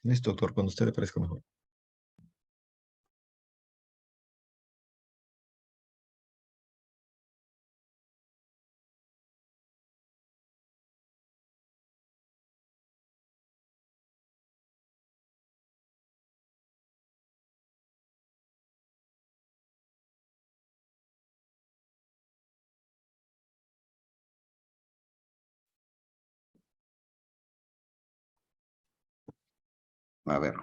Listo, doctor, cuando a usted le parezca mejor. A ver,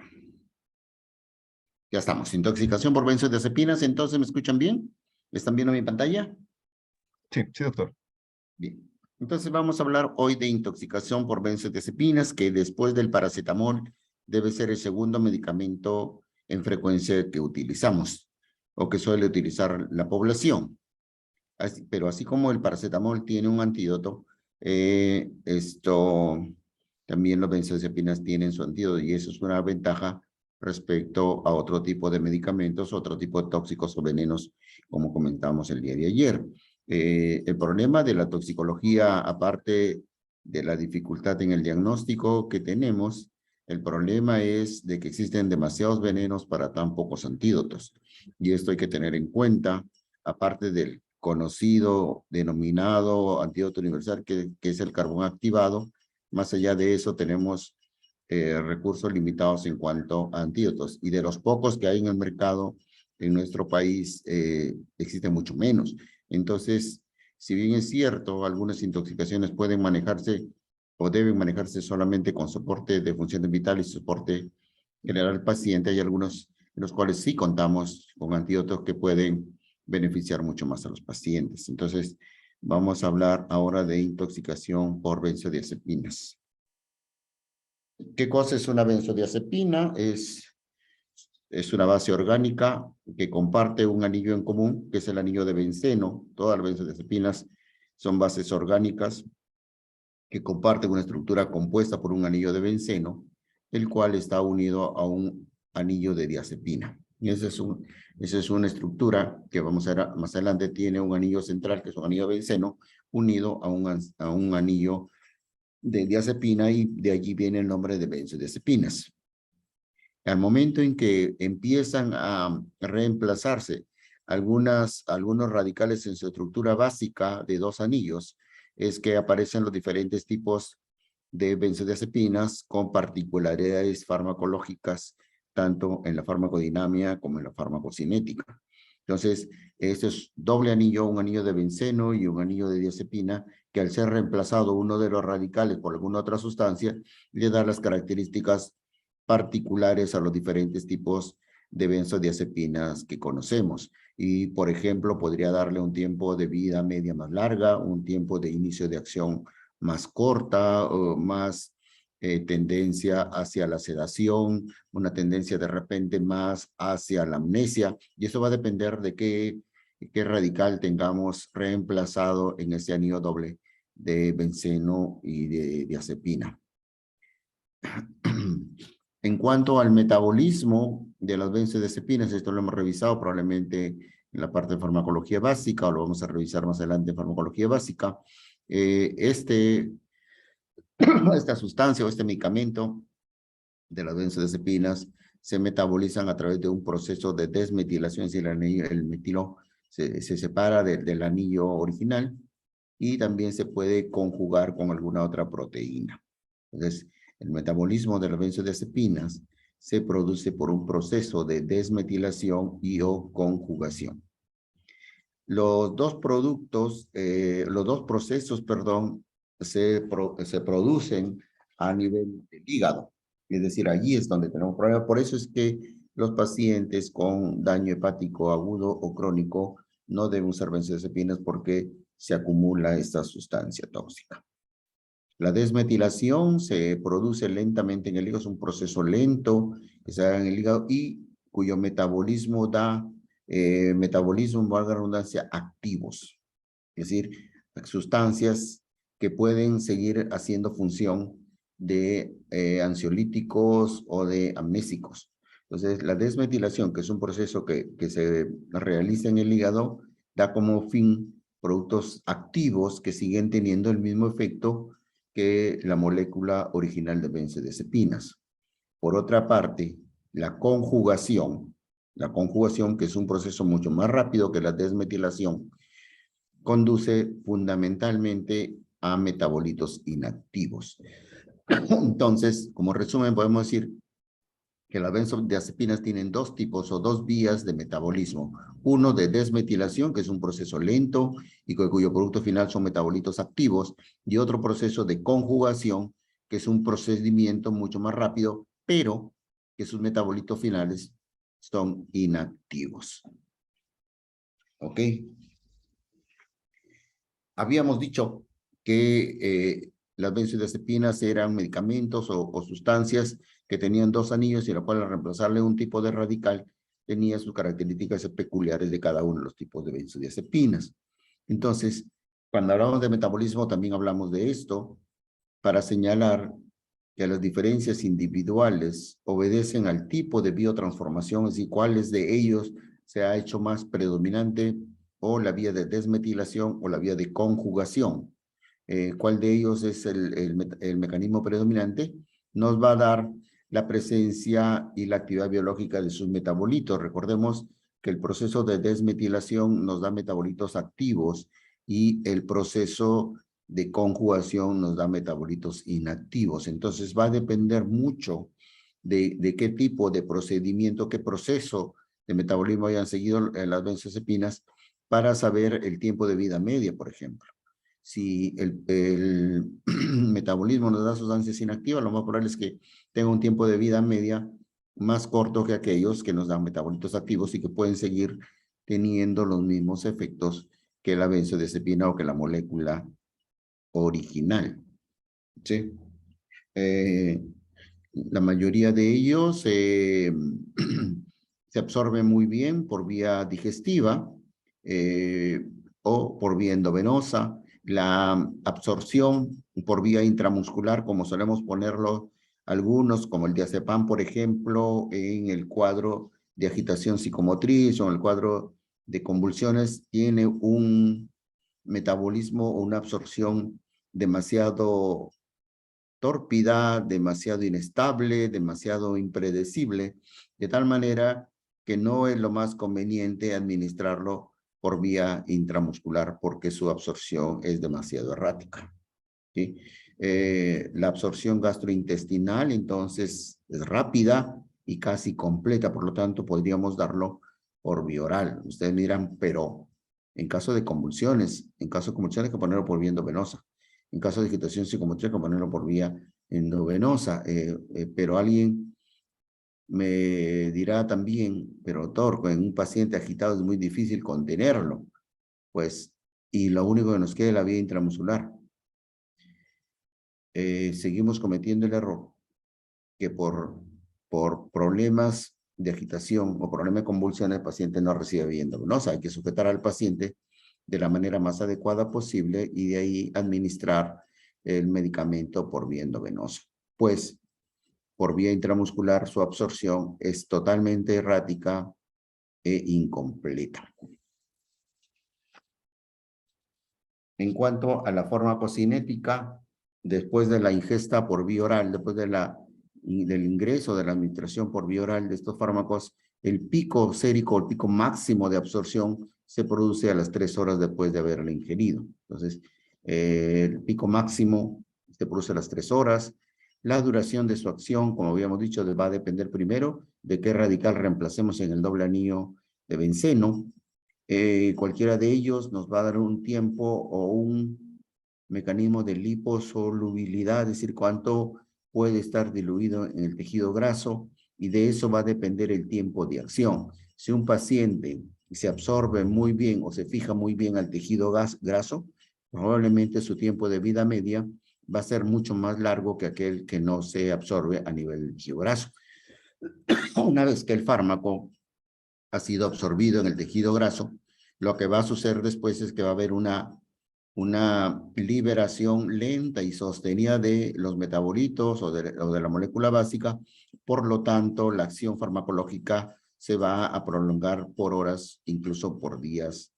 ya estamos. Intoxicación por benzodiazepinas. Entonces, ¿me escuchan bien? ¿Están viendo mi pantalla? Sí, sí, doctor. Bien. Entonces, vamos a hablar hoy de intoxicación por benzodiazepinas, que después del paracetamol debe ser el segundo medicamento en frecuencia que utilizamos o que suele utilizar la población. Pero así como el paracetamol tiene un antídoto, también los benzodiazepinas tienen su antídoto y eso es una ventaja respecto a otro tipo de medicamentos, otro tipo de tóxicos o venenos, como comentamos el día de ayer. El problema de la toxicología, aparte de la dificultad en el diagnóstico que tenemos, el problema es de que existen demasiados venenos para tan pocos antídotos. Y esto hay que tener en cuenta, aparte del conocido, denominado antídoto universal, que es el carbón activado. Más allá de eso, tenemos recursos limitados en cuanto a antídotos. Y de los pocos que hay en el mercado, en nuestro país, existen mucho menos. Entonces, si bien es cierto, algunas intoxicaciones pueden manejarse o deben manejarse solamente con soporte de funciones vitales y soporte general al paciente, hay algunos en los cuales sí contamos con antídotos que pueden beneficiar mucho más a los pacientes. Entonces, vamos a hablar ahora de intoxicación por benzodiazepinas. ¿Qué cosa es una benzodiazepina? Es una base orgánica que comparte un anillo en común, que es el anillo de benceno. Todas las benzodiazepinas son bases orgánicas que comparten una estructura compuesta por un anillo de benceno, el cual está unido a un anillo de diazepina. Y esa es una estructura que vamos a ver más adelante, tiene un anillo central, que es un anillo de benceno, unido a un anillo de diazepina, y de allí viene el nombre de benzodiazepinas. Al momento en que empiezan a reemplazarse algunos radicales en su estructura básica de dos anillos, es que aparecen los diferentes tipos de benzodiazepinas con particularidades farmacológicas, tanto en la farmacodinámica como en la farmacocinética. Entonces, este es doble anillo, un anillo de benceno y un anillo de diazepina, que al ser reemplazado uno de los radicales por alguna otra sustancia, le da las características particulares a los diferentes tipos de benzodiazepinas que conocemos. Y, por ejemplo, podría darle un tiempo de vida media más larga, un tiempo de inicio de acción más corta, o más tendencia hacia la sedación, una tendencia de repente más hacia la amnesia, y eso va a depender de qué radical tengamos reemplazado en ese anillo doble de benceno y de diazepina. En cuanto al metabolismo de las benzodiazepinas, esto lo hemos revisado probablemente en la parte de farmacología básica, o lo vamos a revisar más adelante en farmacología básica. Esta sustancia o este medicamento de las benzodiazepinas se metabolizan a través de un proceso de desmetilación, es decir, el metilo se separa del anillo original, y también se puede conjugar con alguna otra proteína. Entonces, el metabolismo de las benzodiazepinas se produce por un proceso de desmetilación y o conjugación. Los dos procesos, perdón, se producen a nivel del hígado. Es decir, allí es donde tenemos problemas. Por eso es que los pacientes con daño hepático agudo o crónico no deben usar benzodiazepinas, porque se acumula esta sustancia tóxica. La desmetilación se produce lentamente en el hígado, es un proceso lento que se da en el hígado y cuyo metabolismo valga la redundancia, activos. Es decir, sustancias que pueden seguir haciendo función de ansiolíticos o de amnésicos. Entonces, la desmetilación, que es un proceso que se realiza en el hígado, da como fin productos activos que siguen teniendo el mismo efecto que la molécula original de benzodiazepinas. Por otra parte, la conjugación, que es un proceso mucho más rápido que la desmetilación, conduce fundamentalmente a metabolitos inactivos. Entonces, como resumen, podemos decir que las benzodiazepinas tienen dos tipos o dos vías de metabolismo. Uno de desmetilación, que es un proceso lento y cuyo producto final son metabolitos activos, y otro proceso de conjugación, que es un procedimiento mucho más rápido, pero que sus metabolitos finales son inactivos. ¿Ok? Habíamos dicho que las benzodiazepinas eran medicamentos o sustancias que tenían dos anillos y a la cual al reemplazarle un tipo de radical tenía sus características peculiares de cada uno de los tipos de benzodiazepinas. Entonces, cuando hablamos de metabolismo también hablamos de esto para señalar que las diferencias individuales obedecen al tipo de biotransformación, es decir, cuáles de ellos se ha hecho más predominante o la vía de desmetilación o la vía de conjugación. Cuál de ellos es el mecanismo predominante, nos va a dar la presencia y la actividad biológica de sus metabolitos. Recordemos que el proceso de desmetilación nos da metabolitos activos y el proceso de conjugación nos da metabolitos inactivos. Entonces va a depender mucho de qué tipo de procedimiento, qué proceso de metabolismo hayan seguido las benzodiazepinas para saber el tiempo de vida media, por ejemplo. Si el metabolismo nos da sustancias inactivas, lo más probable es que tenga un tiempo de vida media más corto que aquellos que nos dan metabolitos activos y que pueden seguir teniendo los mismos efectos que la benzodiazepina o que la molécula original. ¿Sí? La mayoría de ellos se absorben muy bien por vía digestiva o por vía endovenosa. La absorción por vía intramuscular, como solemos ponerlo algunos, como el diazepam, por ejemplo, en el cuadro de agitación psicomotriz o en el cuadro de convulsiones, tiene un metabolismo o una absorción demasiado tórpida, demasiado inestable, demasiado impredecible, de tal manera que no es lo más conveniente administrarlo por vía intramuscular porque su absorción es demasiado errática. ¿Sí? La absorción gastrointestinal entonces es rápida y casi completa, por lo tanto podríamos darlo por vía oral. Ustedes miran, pero en caso de convulsiones hay que ponerlo por vía endovenosa. En caso de agitación psicomotriz hay que ponerlo por vía endovenosa, pero alguien me dirá también, pero doctor, en un paciente agitado es muy difícil contenerlo, pues, y lo único que nos queda es la vía intramuscular. Seguimos cometiendo el error que por problemas de agitación o problemas de convulsiones el paciente no recibe vía endovenosa. Hay que sujetar al paciente de la manera más adecuada posible y de ahí administrar el medicamento por vía endovenosa. Pues por vía intramuscular su absorción es totalmente errática e incompleta. En cuanto a la farmacocinética, después de la ingesta por vía oral, después del ingreso de la administración por vía oral de estos fármacos, el pico sérico, el pico máximo de absorción se produce a las 3 horas después de haberla ingerido. Entonces, el pico máximo se produce a las 3 horas. La duración de su acción, como habíamos dicho, va a depender primero de qué radical reemplacemos en el doble anillo de benceno. Cualquiera de ellos nos va a dar un tiempo o un mecanismo de liposolubilidad, es decir, cuánto puede estar diluido en el tejido graso, y de eso va a depender el tiempo de acción. Si un paciente se absorbe muy bien o se fija muy bien al tejido graso, probablemente su tiempo de vida media va a ser mucho más largo que aquel que no se absorbe a nivel del tejido graso. Una vez que el fármaco ha sido absorbido en el tejido graso, lo que va a suceder después es que va a haber una liberación lenta y sostenida de los metabolitos o de la molécula básica. Por lo tanto, la acción farmacológica se va a prolongar por horas, incluso por días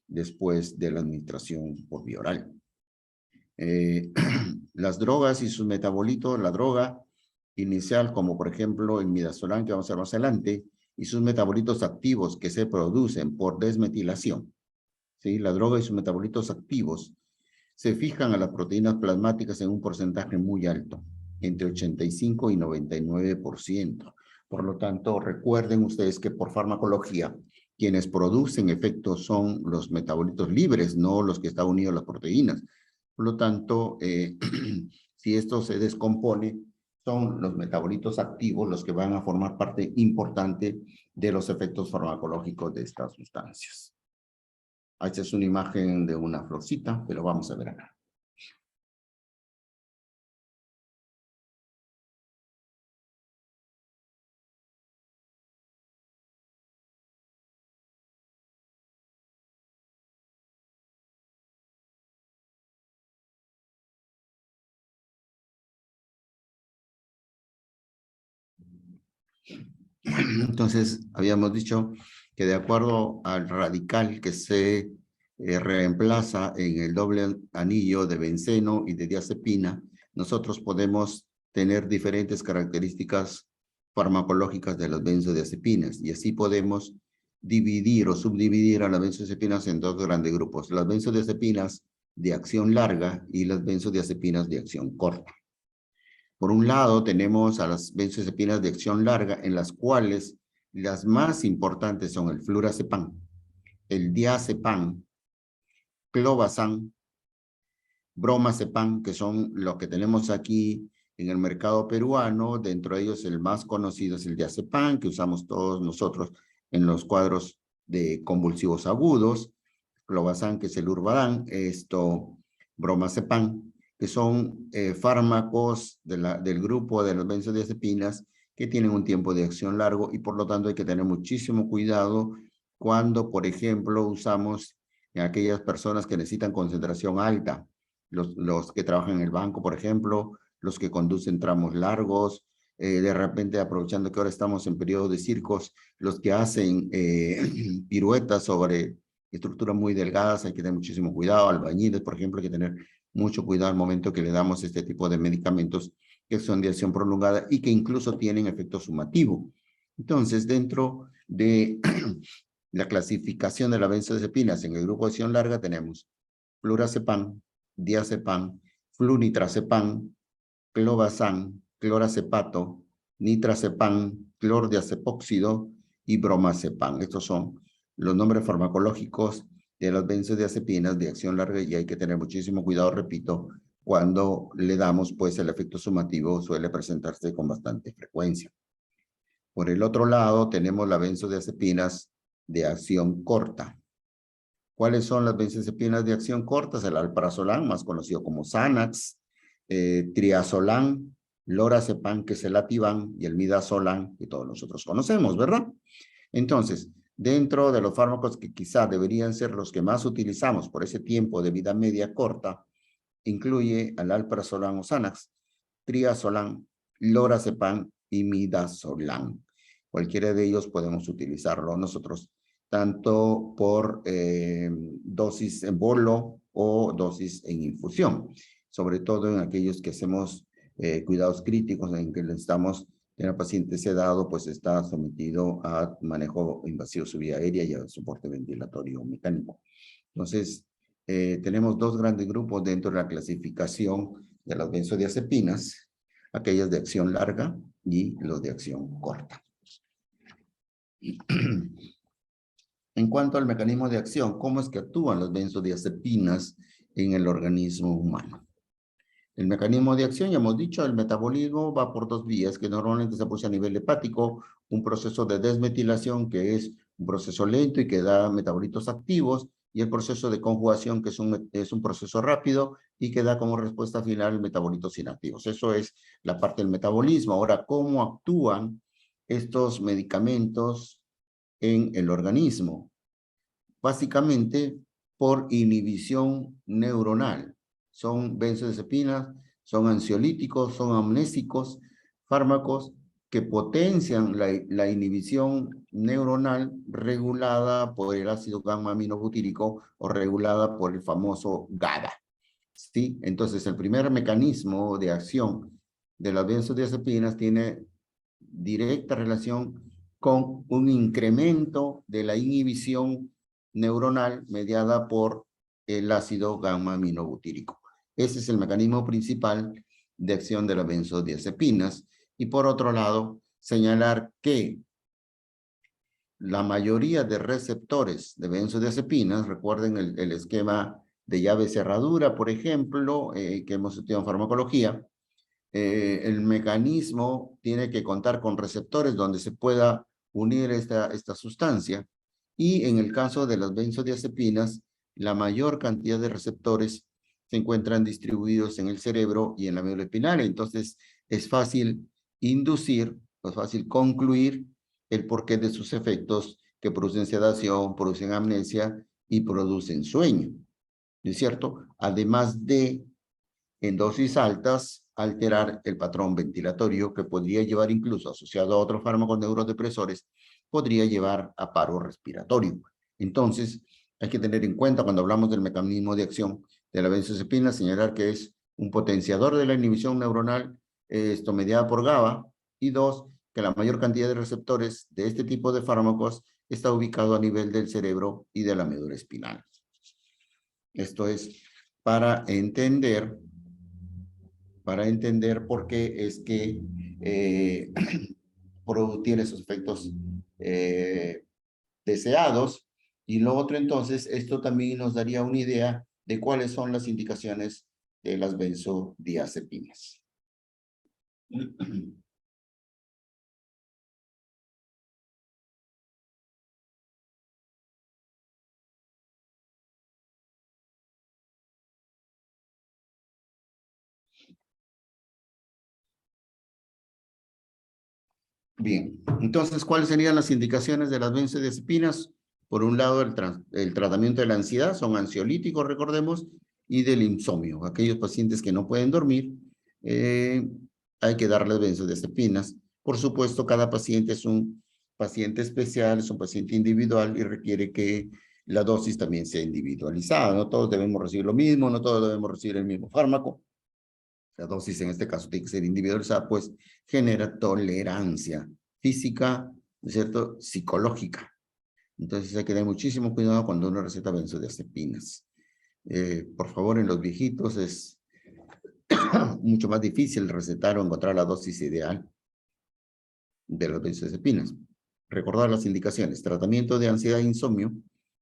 después de la administración por vía oral. Las drogas y sus metabolitos, la droga inicial, como por ejemplo el midazolam, que vamos a ver más adelante, y sus metabolitos activos que se producen por desmetilación, ¿sí? La droga y sus metabolitos activos se fijan a las proteínas plasmáticas en un porcentaje muy alto, entre 85 y 99%. Por lo tanto, recuerden ustedes que por farmacología, quienes producen efectos son los metabolitos libres, no los que están unidos a las proteínas. Por lo tanto, si esto se descompone, son los metabolitos activos los que van a formar parte importante de los efectos farmacológicos de estas sustancias. Esta es una imagen de una florcita, pero vamos a ver acá. Entonces, habíamos dicho que de acuerdo al radical que se reemplaza en el doble anillo de benceno y de diazepina, nosotros podemos tener diferentes características farmacológicas de las benzodiazepinas y así podemos dividir o subdividir a las benzodiazepinas en dos grandes grupos, las benzodiazepinas de acción larga y las benzodiazepinas de acción corta. Por un lado, tenemos a las benzodiazepinas de acción larga, en las cuales las más importantes son el flurazepam, el diazepam, clobazam, bromazepam, que son lo que tenemos aquí en el mercado peruano. Dentro de ellos, el más conocido es el diazepam, que usamos todos nosotros en los cuadros de convulsivos agudos. Clobazam, que es el Urbadán, bromazepam, que son fármacos del grupo de las benzodiazepinas que tienen un tiempo de acción largo y por lo tanto hay que tener muchísimo cuidado cuando, por ejemplo, usamos en aquellas personas que necesitan concentración alta, los que trabajan en el banco, por ejemplo, los que conducen tramos largos, de repente aprovechando que ahora estamos en periodo de circos, los que hacen piruetas sobre estructuras muy delgadas, hay que tener muchísimo cuidado. Albañiles, por ejemplo, hay que tener mucho cuidado al momento que le damos este tipo de medicamentos que son de acción prolongada y que incluso tienen efecto sumativo. Entonces, dentro de la clasificación de las benzodiazepinas en el grupo de acción larga tenemos flurazepam, diazepam, flunitrazepam, clobazam, clorazepato, nitrazepam, clordiazepóxido y bromazepam. Estos son los nombres farmacológicos de las benzodiazepinas de acción larga y hay que tener muchísimo cuidado, repito, cuando le damos, pues el efecto sumativo suele presentarse con bastante frecuencia. Por el otro lado, tenemos las benzodiazepinas de acción corta. ¿Cuáles son las benzodiazepinas de acción corta? El alprazolam, más conocido como Xanax, triazolam, lorazepam, que es el Ativan, y el midazolam, que todos nosotros conocemos, ¿verdad? Entonces, dentro de los fármacos que quizá deberían ser los que más utilizamos por ese tiempo de vida media corta, incluye al alprazolam o Xanax, triazolam, lorazepam y midazolam. Cualquiera de ellos podemos utilizarlo nosotros, tanto por dosis en bolo o dosis en infusión, sobre todo en aquellos que hacemos cuidados críticos en que necesitamos que el paciente sedado pues está sometido a manejo invasivo su vía aérea y a soporte ventilatorio mecánico. Entonces, tenemos dos grandes grupos dentro de la clasificación de las benzodiazepinas, aquellas de acción larga y los de acción corta. En cuanto al mecanismo de acción, ¿cómo es que actúan las benzodiazepinas en el organismo humano? El mecanismo de acción, ya hemos dicho, el metabolismo va por dos vías que normalmente se produce a nivel hepático, un proceso de desmetilación que es un proceso lento y que da metabolitos activos, y el proceso de conjugación que es un proceso rápido y que da como respuesta final metabolitos inactivos. Eso es la parte del metabolismo. Ahora, ¿cómo actúan estos medicamentos en el organismo? Básicamente por inhibición neuronal. Son benzodiazepinas, son ansiolíticos, son amnésicos, fármacos que potencian la inhibición neuronal regulada por el ácido gamma aminobutírico o regulada por el famoso GABA. ¿Sí? Entonces, el primer mecanismo de acción de las benzodiazepinas tiene directa relación con un incremento de la inhibición neuronal mediada por el ácido gamma-aminobutírico. Ese es el mecanismo principal de acción de las benzodiazepinas. Y por otro lado, señalar que la mayoría de receptores de benzodiazepinas, recuerden el esquema de llave cerradura, por ejemplo, que hemos estudiado en farmacología, el mecanismo tiene que contar con receptores donde se pueda unir esta sustancia. Y en el caso de las benzodiazepinas, la mayor cantidad de receptores se encuentran distribuidos en el cerebro y en la médula espinal. Entonces, es fácil inducir, es fácil concluir el porqué de sus efectos que producen sedación, producen amnesia y producen sueño. ¿No es cierto? Además de, en dosis altas, alterar el patrón ventilatorio que podría llevar incluso, asociado a otros fármacos neurodepresores, podría llevar a paro respiratorio. Entonces, hay que tener en cuenta cuando hablamos del mecanismo de acción de la benzodiazepina, señalar que es un potenciador de la inhibición neuronal, esto mediada por GABA, y dos, que la mayor cantidad de receptores de este tipo de fármacos está ubicado a nivel del cerebro y de la médula espinal. Esto es para entender por qué es que tiene esos efectos deseados. Y lo otro, entonces, esto también nos daría una idea de cuáles son las indicaciones de las benzodiazepinas. Bien, entonces, ¿cuáles serían las indicaciones de las benzodiazepinas? Por un lado, el tratamiento de la ansiedad, son ansiolíticos, recordemos, y del insomnio. Aquellos pacientes que no pueden dormir, hay que darles benzodiazepinas. Por supuesto, cada paciente es un paciente especial, es un paciente individual y requiere que la dosis también sea individualizada. No todos debemos recibir lo mismo, no todos debemos recibir el mismo fármaco. La dosis en este caso tiene que ser individualizada, pues genera tolerancia física, ¿no es cierto?, psicológica. Entonces hay que tener muchísimo cuidado cuando uno receta benzodiazepinas. Por favor, en los viejitos es mucho más difícil recetar o encontrar la dosis ideal de las benzodiazepinas. Recordar las indicaciones: tratamiento de ansiedad e insomnio,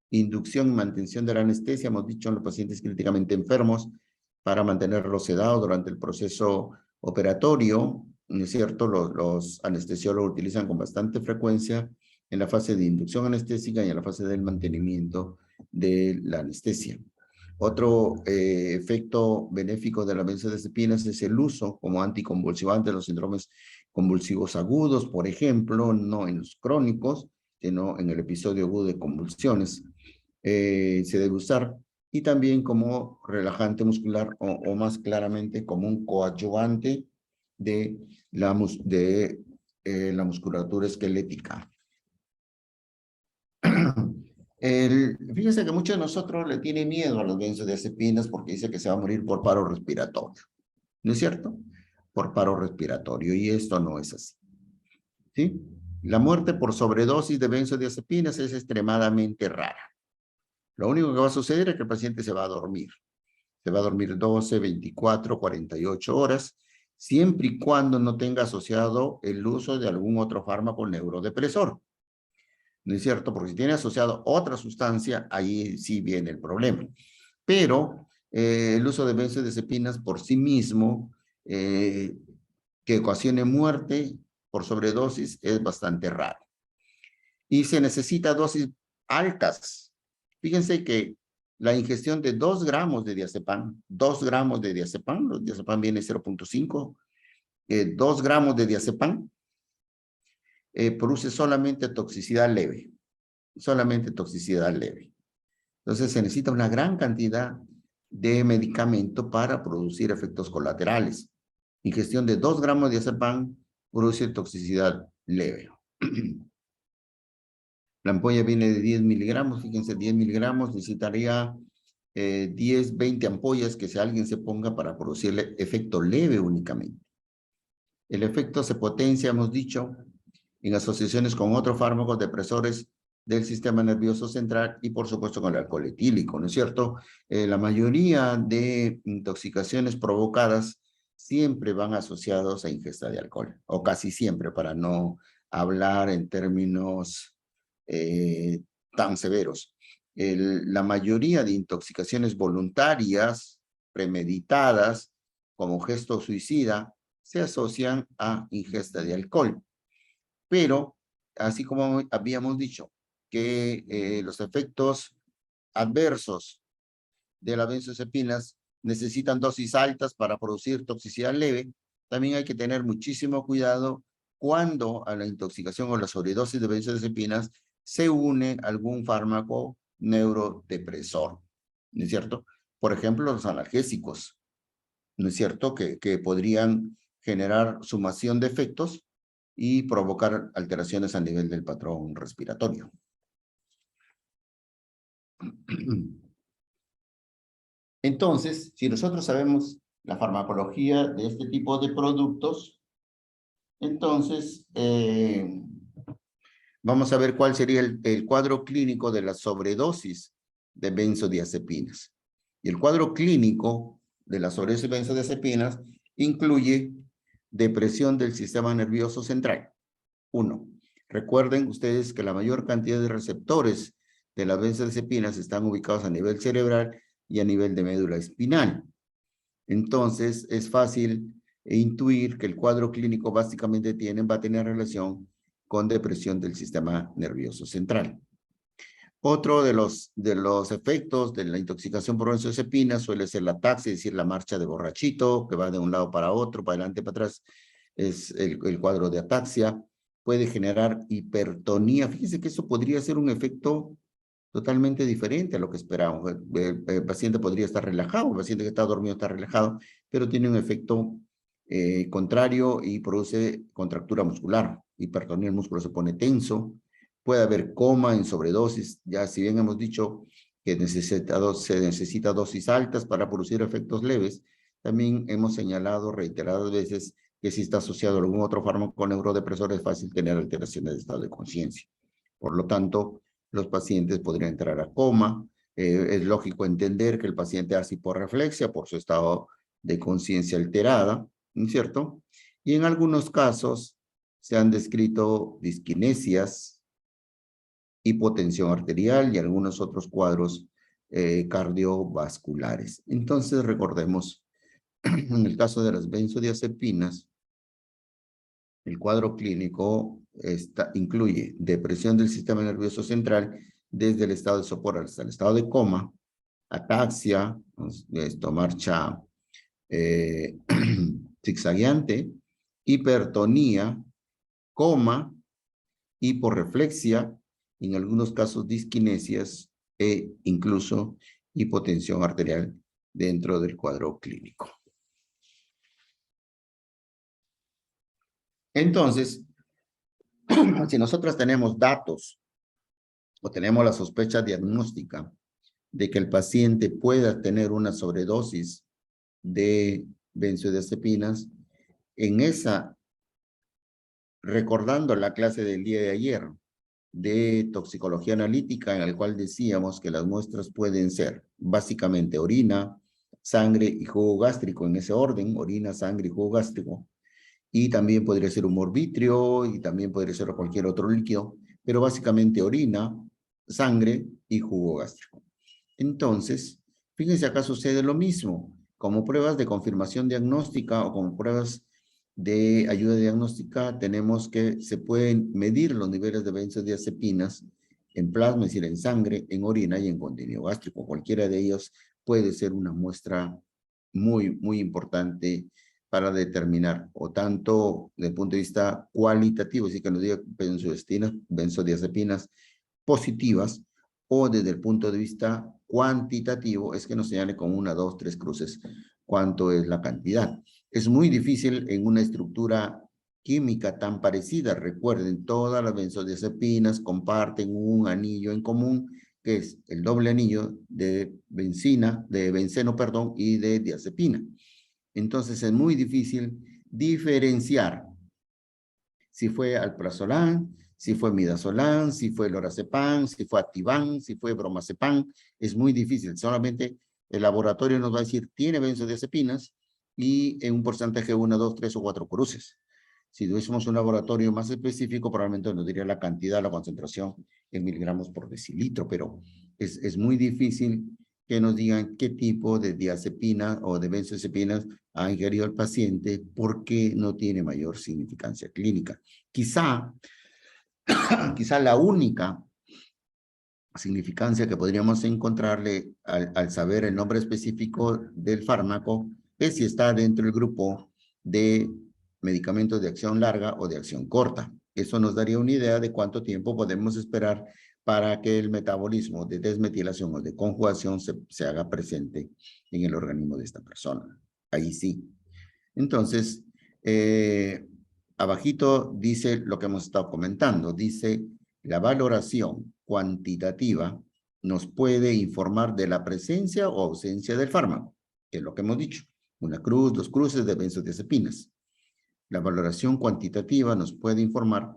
inducción y mantención de la anestesia, hemos dicho en los pacientes críticamente enfermos, para mantenerlos sedados durante el proceso operatorio, ¿no es cierto? Los anestesiólogos utilizan con bastante frecuencia en la fase de inducción anestésica y en la fase del mantenimiento de la anestesia. Otro efecto benéfico de la benzodiazepinas es el uso como anticonvulsivante de los síndromes convulsivos agudos, por ejemplo, no en los crónicos, sino en el episodio agudo de convulsiones. Se debe usar, y también como relajante muscular o más claramente como un coadyuvante de la musculatura esquelética. Fíjense que muchos de nosotros le tienen miedo a los benzodiazepinas porque dice que se va a morir por paro respiratorio. ¿No es cierto? Por paro respiratorio, y esto no es así. ¿Sí? La muerte por sobredosis de benzodiazepinas es extremadamente rara. Lo único que va a suceder es que el paciente se va a dormir. Se va a dormir 12, 24, 48 horas, siempre y cuando no tenga asociado el uso de algún otro fármaco neurodepresor. ¿No es cierto? Porque si tiene asociado otra sustancia, ahí sí viene el problema. Pero el uso de benzodiazepinas por sí mismo, que ocasione muerte por sobredosis, es bastante raro. Y se necesita dosis altas. Fíjense que la ingestión de 2 gramos de diazepam, 2 gramos de diazepam, el diazepam viene 0.5, 2 gramos de diazepam, produce solamente toxicidad leve. Solamente toxicidad leve. Entonces se necesita una gran cantidad de medicamento para producir efectos colaterales. Ingestión de 2 gramos de diazepam produce toxicidad leve. La ampolla viene de 10 miligramos, fíjense, 10 miligramos, necesitaría 10, 20 ampollas que si alguien se ponga para producir efecto leve únicamente. El efecto se potencia, hemos dicho, en asociaciones con otros fármacos depresores del sistema nervioso central y, por supuesto, con el alcohol etílico, ¿no es cierto? La mayoría de intoxicaciones provocadas siempre van asociados a ingesta de alcohol, o casi siempre, para no hablar en términos tan severos. La mayoría de intoxicaciones voluntarias, premeditadas, como gesto suicida, se asocian a ingesta de alcohol. Pero, así como habíamos dicho, que los efectos adversos de las benzodiazepinas necesitan dosis altas para producir toxicidad leve, también hay que tener muchísimo cuidado cuando a la intoxicación o la sobredosis de benzodiazepinas se une algún fármaco neurodepresor, ¿no es cierto? Por ejemplo, los analgésicos, ¿no es cierto? Que podrían generar sumación de efectos y provocar alteraciones a nivel del patrón respiratorio. Entonces, si nosotros sabemos la farmacología de este tipo de productos, entonces vamos a ver cuál sería el cuadro clínico de la sobredosis de benzodiazepinas. Y el cuadro clínico de la sobredosis de benzodiazepinas incluye depresión del sistema nervioso central. 1. Recuerden ustedes que la mayor cantidad de receptores de las benzodiazepinas están ubicados a nivel cerebral y a nivel de médula espinal. Entonces, es fácil intuir que el cuadro clínico básicamente va a tener relación con depresión del sistema nervioso central. Otro de los efectos de la intoxicación por benzodiazepinas suele ser la ataxia, es decir, la marcha de borrachito, que va de un lado para otro, para adelante, para atrás, es el cuadro de ataxia. Puede generar hipertonía. Fíjense que eso podría ser un efecto totalmente diferente a lo que esperábamos. El paciente podría estar relajado, el paciente que está dormido está relajado, pero tiene un efecto contrario y produce contractura muscular. Hipertonía, el músculo se pone tenso. Puede haber coma en sobredosis. Ya si bien hemos dicho que se necesita dosis altas para producir efectos leves, también hemos señalado reiteradas veces que si está asociado a algún otro fármaco neurodepresor es fácil tener alteraciones de estado de conciencia. Por lo tanto, los pacientes podrían entrar a coma. Es lógico entender que el paciente hace hiporreflexia por su estado de conciencia alterada, ¿no es cierto? Y en algunos casos se han descrito disquinesias, hipotensión arterial y algunos otros cuadros cardiovasculares. Entonces, recordemos, en el caso de las benzodiazepinas, el cuadro clínico incluye depresión del sistema nervioso central desde el estado de sopor hasta el estado de coma, ataxia, esto marcha zigzagueante, hipertonía, coma, hiporreflexia, en algunos casos disquinesias e incluso hipotensión arterial dentro del cuadro clínico. Entonces, si nosotros tenemos datos o tenemos la sospecha diagnóstica de que el paciente pueda tener una sobredosis de benzodiazepinas, recordando la clase del día de ayer de toxicología analítica, en el cual decíamos que las muestras pueden ser básicamente orina, sangre y jugo gástrico, en ese orden, orina, sangre y jugo gástrico, y también podría ser humor vítreo y también podría ser cualquier otro líquido, pero básicamente orina, sangre y jugo gástrico. Entonces, fíjense, acá sucede lo mismo. Como pruebas de confirmación diagnóstica o como pruebas de ayuda diagnóstica, tenemos que se pueden medir los niveles de benzodiazepinas en plasma, es decir, en sangre, en orina y en contenido gástrico. Cualquiera de ellos puede ser una muestra muy, muy importante para determinar, o tanto desde el punto de vista cualitativo, es decir, que nos diga benzodiazepinas positivas, o desde el punto de vista cuantitativo, es que nos señale con 1, 2, 3 cruces cuánto es la cantidad. Es muy difícil en una estructura química tan parecida. Recuerden, todas las benzodiazepinas comparten un anillo en común, que es el doble anillo de benceno, y de diazepina. Entonces es muy difícil diferenciar si fue alprazolam, si fue midazolam, si fue lorazepam, si fue activan, si fue bromazepam. Es muy difícil. Solamente el laboratorio nos va a decir, tiene benzodiazepinas y en un porcentaje 1, 2, 3 o 4 cruces. Si tuviésemos un laboratorio más específico, probablemente nos diría la cantidad, la concentración en miligramos por decilitro, pero es muy difícil que nos digan qué tipo de diazepina o de benzodiazepinas ha ingerido el paciente porque no tiene mayor significancia clínica. Quizá la única significancia que podríamos encontrarle al saber el nombre específico del fármaco es si está dentro del grupo de medicamentos de acción larga o de acción corta. Eso nos daría una idea de cuánto tiempo podemos esperar para que el metabolismo de desmetilación o de conjugación se haga presente en el organismo de esta persona. Ahí sí. Entonces, abajito dice lo que hemos estado comentando. Dice, la valoración cuantitativa nos puede informar de la presencia o ausencia del fármaco, que es lo que hemos dicho. Una cruz, 2 cruces de benzodiazepinas. La valoración cuantitativa nos puede informar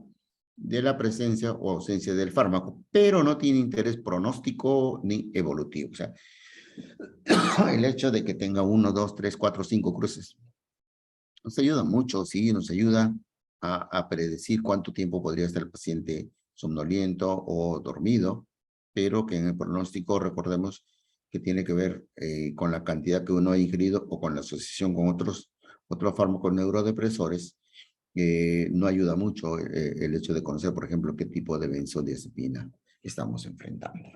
de la presencia o ausencia del fármaco, pero no tiene interés pronóstico ni evolutivo. O sea, el hecho de que tenga 1, 2, 3, 4, 5 cruces nos ayuda mucho, sí, nos ayuda a predecir cuánto tiempo podría estar el paciente somnoliento o dormido, pero que en el pronóstico recordemos que tiene que ver con la cantidad que uno ha ingerido o con la asociación con otros fármacos neurodepresores. No ayuda mucho el hecho de conocer, por ejemplo, qué tipo de benzodiazepina estamos enfrentando.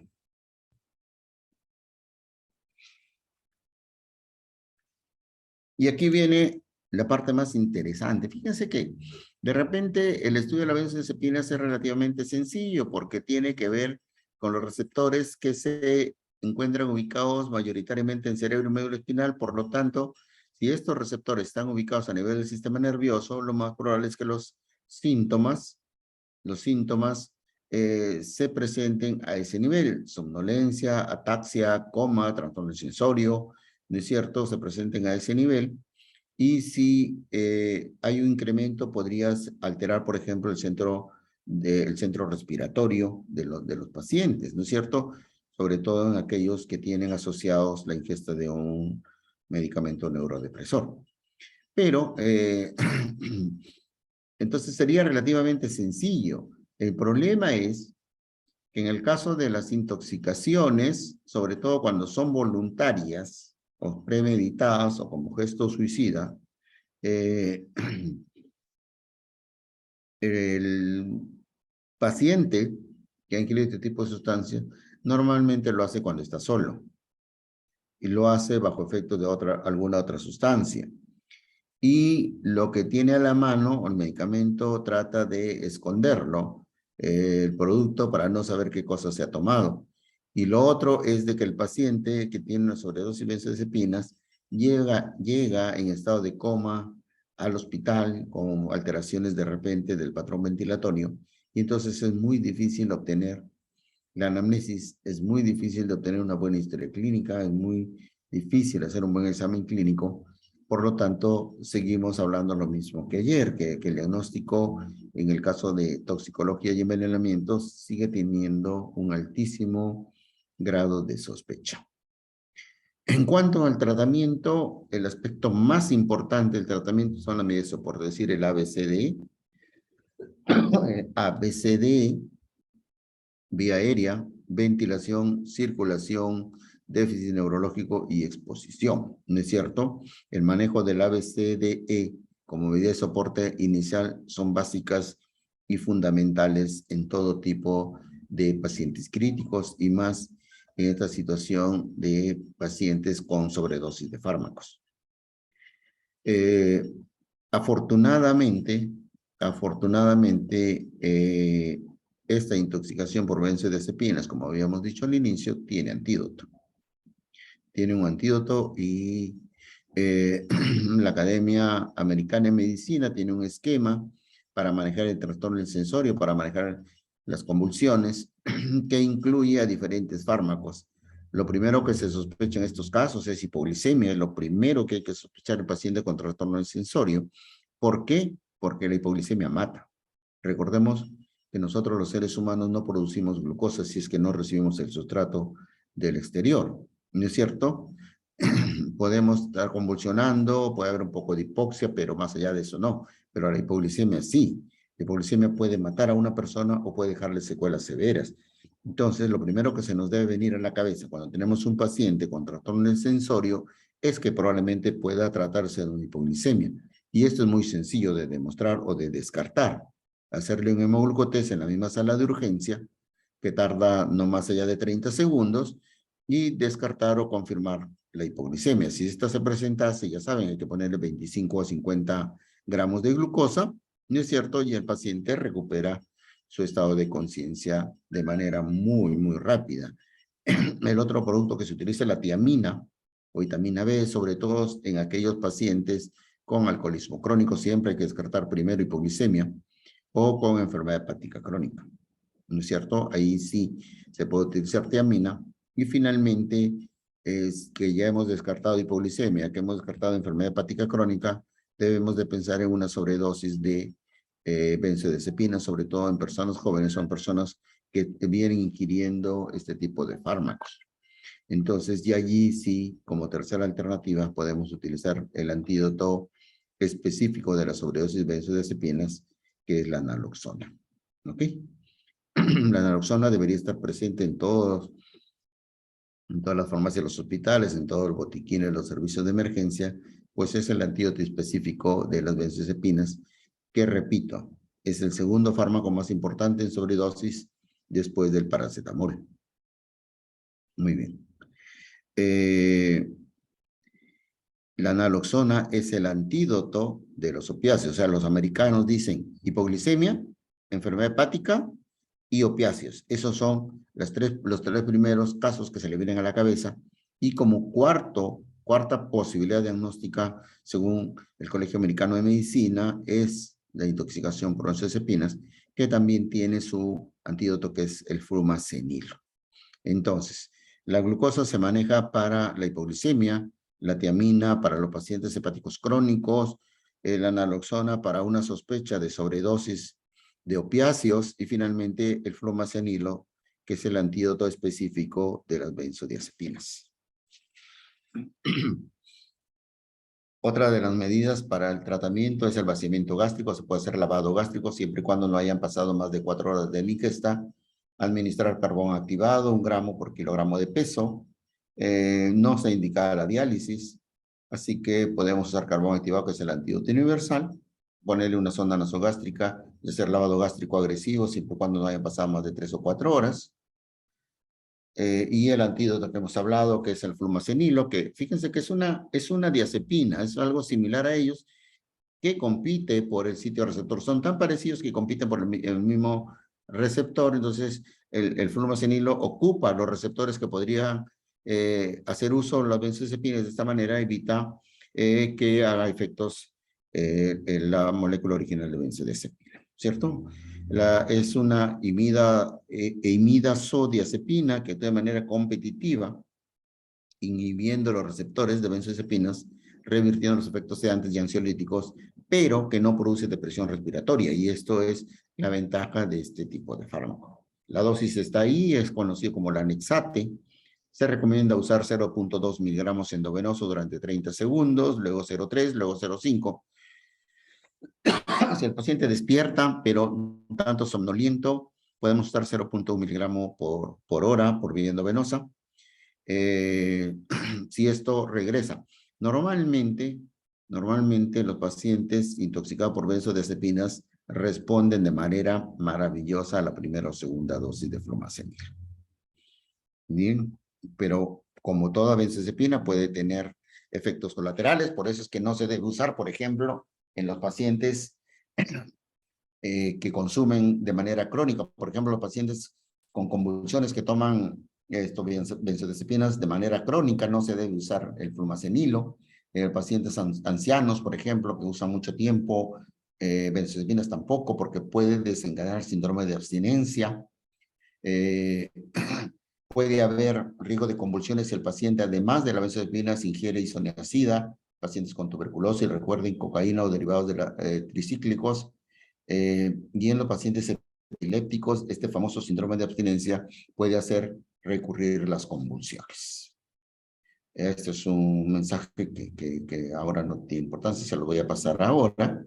Y aquí viene la parte más interesante. Fíjense que de repente el estudio de la benzodiazepina es relativamente sencillo porque tiene que ver con los receptores que se encuentran ubicados mayoritariamente en cerebro y médula espinal. Por lo tanto, si estos receptores están ubicados a nivel del sistema nervioso, lo más probable es que los síntomas se presenten a ese nivel. Somnolencia, ataxia, coma, trastorno sensorio, ¿no es cierto? Se presenten a ese nivel. Y si hay un incremento, podrías alterar, por ejemplo, el centro respiratorio de los pacientes, ¿no es cierto? Sobre todo en aquellos que tienen asociados la ingesta de un medicamento neurodepresor. Pero, entonces sería relativamente sencillo. El problema es que en el caso de las intoxicaciones, sobre todo cuando son voluntarias o premeditadas o como gesto suicida, el paciente que ha ingerido este tipo de sustancias normalmente lo hace cuando está solo y lo hace bajo efecto de alguna otra sustancia. Y lo que tiene a la mano, el medicamento, trata de esconderlo, el producto, para no saber qué cosa se ha tomado. Y lo otro es de que el paciente que tiene una sobredosis de benzodiazepinas llega en estado de coma al hospital con alteraciones de repente del patrón ventilatorio. Y entonces es muy difícil obtener la anamnesis, es muy difícil de obtener una buena historia clínica, es muy difícil hacer un buen examen clínico. Por lo tanto, seguimos hablando lo mismo que ayer, que el diagnóstico en el caso de toxicología y envenenamiento sigue teniendo un altísimo grado de sospecha. En cuanto al tratamiento, el aspecto más importante del tratamiento son las medidas de soporte, es decir, el ABCD. ABCD, vía aérea, ventilación, circulación, déficit neurológico y exposición, ¿no es cierto? El manejo del ABCDE como medida de soporte inicial son básicas y fundamentales en todo tipo de pacientes críticos y más en esta situación de pacientes con sobredosis de fármacos. Afortunadamente, esta intoxicación por benzodiazepinas, como habíamos dicho al inicio, tiene antídoto. Tiene un antídoto y la Academia Americana de Medicina tiene un esquema para manejar el trastorno del sensorio, para manejar las convulsiones, que incluye a diferentes fármacos. Lo primero que se sospecha en estos casos es hipoglicemia, es lo primero que hay que sospechar el paciente con trastorno del sensorio. ¿Por qué? Porque la hipoglicemia mata. Recordemos que nosotros los seres humanos no producimos glucosa si es que no recibimos el sustrato del exterior, ¿no es cierto? Podemos estar convulsionando, puede haber un poco de hipoxia, pero más allá de eso no. Pero la hipoglicemia sí. La hipoglicemia puede matar a una persona o puede dejarle secuelas severas. Entonces, lo primero que se nos debe venir a la cabeza cuando tenemos un paciente con trastorno del sensorio es que probablemente pueda tratarse de una hipoglicemia. Y esto es muy sencillo de demostrar o de descartar. Hacerle un hemoglucotest en la misma sala de urgencia, que tarda no más allá de 30 segundos, y descartar o confirmar la hipoglicemia. Si esta se presentase, ya saben, hay que ponerle 25 a 50 gramos de glucosa, ¿no es cierto? Y el paciente recupera su estado de conciencia de manera muy, muy rápida. El otro producto que se utiliza es la tiamina o vitamina B, sobre todo en aquellos pacientes con alcoholismo crónico. Siempre hay que descartar primero hipoglicemia o con enfermedad hepática crónica, ¿no es cierto? Ahí sí se puede utilizar tiamina. Y finalmente, es que ya hemos descartado hipoglicemia, que hemos descartado enfermedad hepática crónica, debemos de pensar en una sobredosis de benzodiazepinas, sobre todo en personas jóvenes, son personas que vienen ingiriendo este tipo de fármacos. Entonces, ya allí sí, como tercera alternativa, podemos utilizar el antídoto específico de la sobredosis de benzodiazepinas, que es la naloxona. ¿Ok? La naloxona debería estar presente en todas las farmacias de los hospitales, en todos los botiquines, los servicios de emergencia, pues es el antídoto específico de las benzodiazepinas, que repito, es el segundo fármaco más importante en sobredosis después del paracetamol. Muy bien. La naloxona es el antídoto de los opiáceos. O sea, los americanos dicen hipoglicemia, enfermedad hepática y opiáceos. Esos son los tres primeros casos que se le vienen a la cabeza. Y como cuarta posibilidad diagnóstica, según el Colegio Americano de Medicina, es la intoxicación por benzodiazepinas, que también tiene su antídoto, que es el flumazenilo. Entonces, la glucosa se maneja para la hipoglicemia, la tiamina para los pacientes hepáticos crónicos, la naloxona para una sospecha de sobredosis de opiáceos y finalmente el flumazenilo, que es el antídoto específico de las benzodiazepinas. Otra de las medidas para el tratamiento es el vaciamiento gástrico. Se puede hacer lavado gástrico siempre y cuando no hayan pasado más de 4 horas de la ingesta. Administrar carbón activado, 1 gramo por kilogramo de peso. No está indicada la diálisis, así que podemos usar carbón activado, que es el antídoto universal. Ponerle una sonda nasogástrica y hacer lavado gástrico agresivo siempre y cuando no hayan pasado más de 3 o 4 horas. Y el antídoto que hemos hablado, que es el flumazenilo, que fíjense que es una diazepina, es algo similar a ellos, que compite por el sitio receptor. Son tan parecidos que compiten por el mismo receptor. Entonces, el flumazenilo ocupa los receptores que podrían hacer uso de las benzodiazepinas. De esta manera evita que haga efectos en la molécula original de benzodiazepina, ¿cierto? Es una imidazodiazepina que de manera competitiva, inhibiendo los receptores de benzodiazepinas, revirtiendo los efectos sedantes y ansiolíticos, pero que no produce depresión respiratoria. Y esto es la ventaja de este tipo de fármaco. La dosis está ahí, es conocido como la Nexate. Se recomienda usar 0.2 miligramos endovenoso durante 30 segundos, luego 0.3, luego 0.5. Si el paciente despierta, pero un tanto somnoliento, podemos usar 0.1 miligramo por hora por vía endovenosa. Si esto regresa. Normalmente los pacientes intoxicados por benzodiazepinas responden de manera maravillosa a la primera o segunda dosis de flumazenilo. Bien, pero como toda benzodiazepina puede tener efectos colaterales, por eso es que no se debe usar, por ejemplo, en los pacientes que consumen de manera crónica. Por ejemplo, los pacientes con convulsiones que toman benzodiazepinas de manera crónica, no se debe usar el flumazenilo. Pacientes ancianos, por ejemplo, que usan mucho tiempo benzodiazepinas tampoco, porque puede desencadenar síndrome de abstinencia. Puede haber riesgo de convulsiones si el paciente, además de la benzodiazepina, ingiere isoniazida pacientes con tuberculosis, recuerden, cocaína o derivados de tricíclicos, y en los pacientes epilépticos, este famoso síndrome de abstinencia puede hacer recurrir las convulsiones. Este es un mensaje que ahora no tiene importancia, se lo voy a pasar ahora,